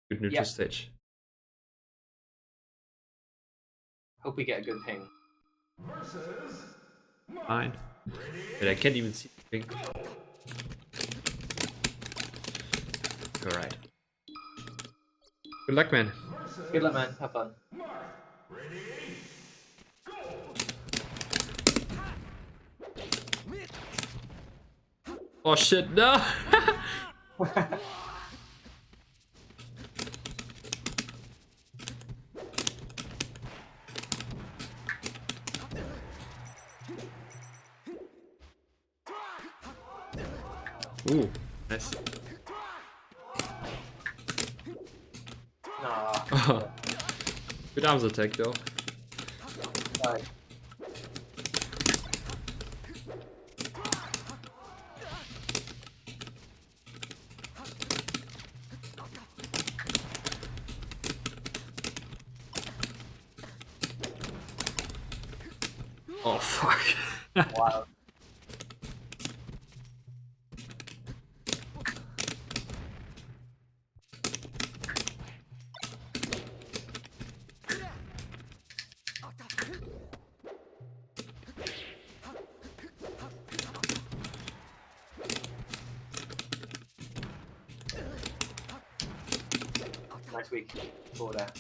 Good neutral stage. Hope we get a good ping. Fine. But I can't even see the thing. Alright. Good luck, man. Good luck, man. Have fun. Oh shit, no! Ooh, nice. Nah. Good arms attack though. Sorry. Oh fuck. Wow. Nice week for that.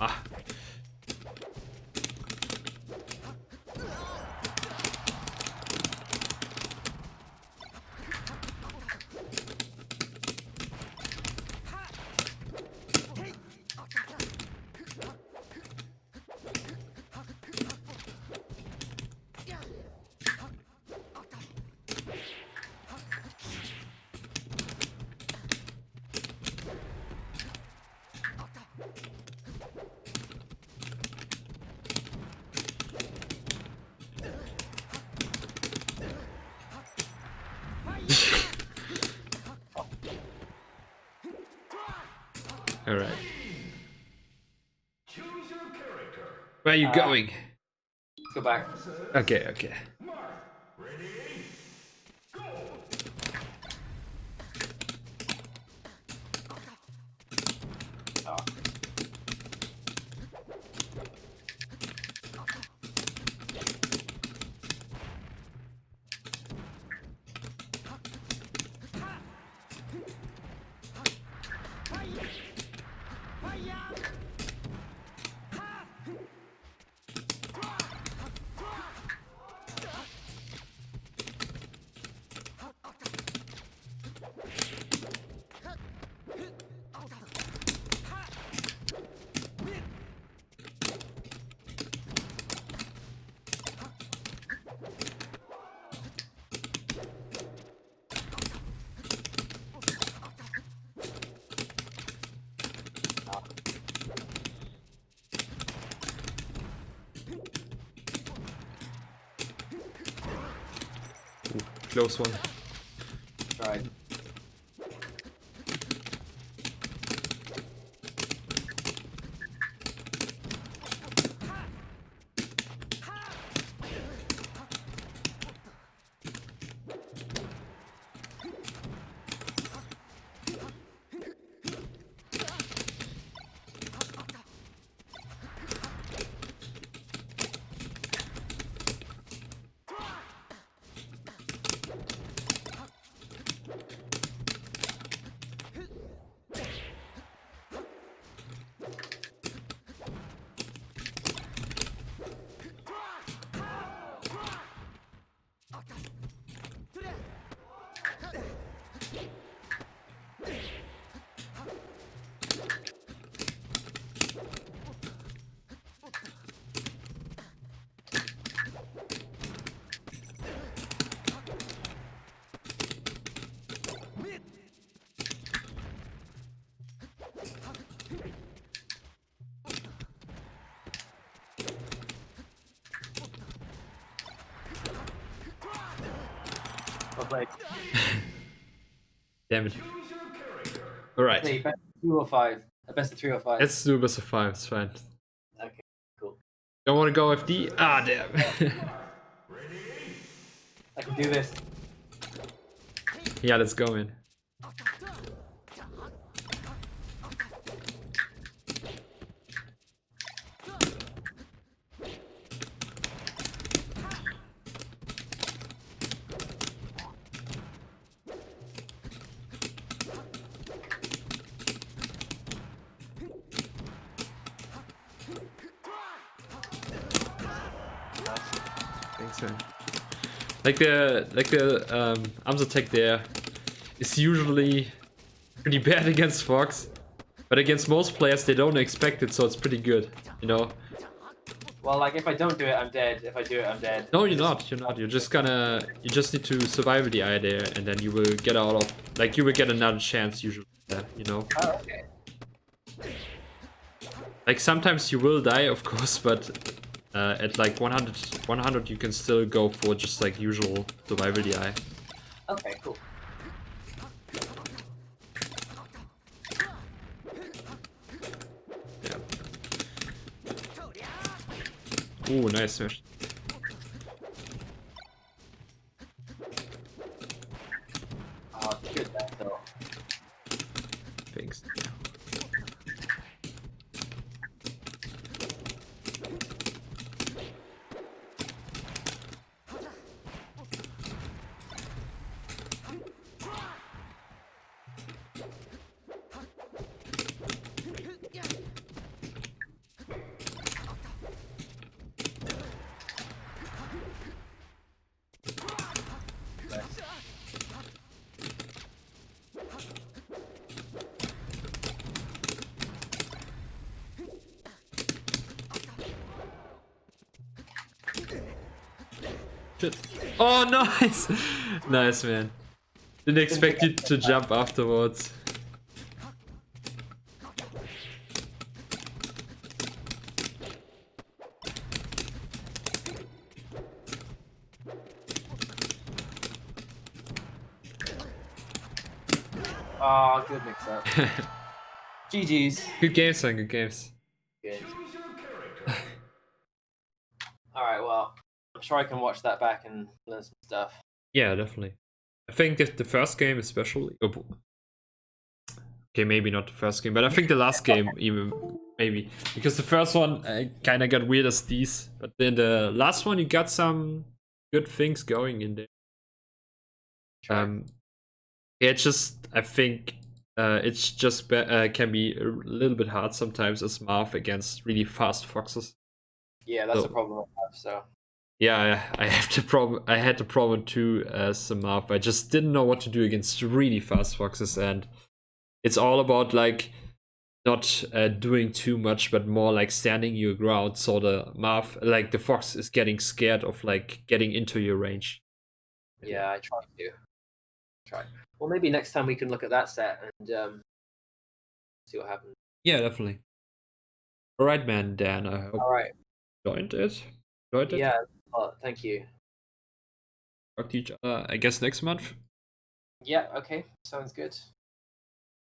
Ah. All right. Where are you going? Let's go back. Okay, okay. Oh. close one. Right. Like, Damn it. Alright. okay, best of 2 or 5. Best of 3 or 5. Let's do a best of 5, it's fine. Okay, cool. Don't want to go FD? Ah, damn. I can do this. Yeah, let's go, man. Thanks, man. Like the arms attack there is usually pretty bad against Fox, but against most players they don't expect it, so it's pretty good, you know. Well, like, if I don't do it, I'm dead. If I do it, I'm dead. No, you're not. You're not. You just need to survive the eye there, and then you will get out of. Like, you will get another chance usually. You know. Oh, okay. Like sometimes you will die, of course, but at like 100 you can still go for just like usual survival DI. Okay, cool. Yeah. Ooh, nice smash. Oh, good that though. Thanks. Shit. Oh, nice! Nice, man. Didn't expect you to jump afterwards. Oh, good mix up. GG's. Good games, man. Good games. Good. Alright, well, I'm sure I can watch that back and learn some stuff. Yeah, definitely. I think that the first game especially. Oh, okay, maybe not the first game, but I think the last game even maybe, because the first one kind of got weird as these, but then the last one you got some good things going in there. Yeah, it's just I think it's just can be a little bit hard sometimes as Marth against really fast foxes. Yeah, that's So- a problem I have, so. Yeah, I have the problem. I had the problem too as a Marth. I just didn't know what to do against really fast foxes, and it's all about like not doing too much, but more like standing your ground. So the Marth, like the fox, is getting scared of like getting into your range. Yeah, I tried to. Well, maybe next time we can look at that set and see what happens. Yeah, definitely. All right, man. Dan, I hope All right. you enjoyed it. Enjoyed it. Yeah. Thank you. talk to each other, I guess, next month. Yeah, okay, sounds good.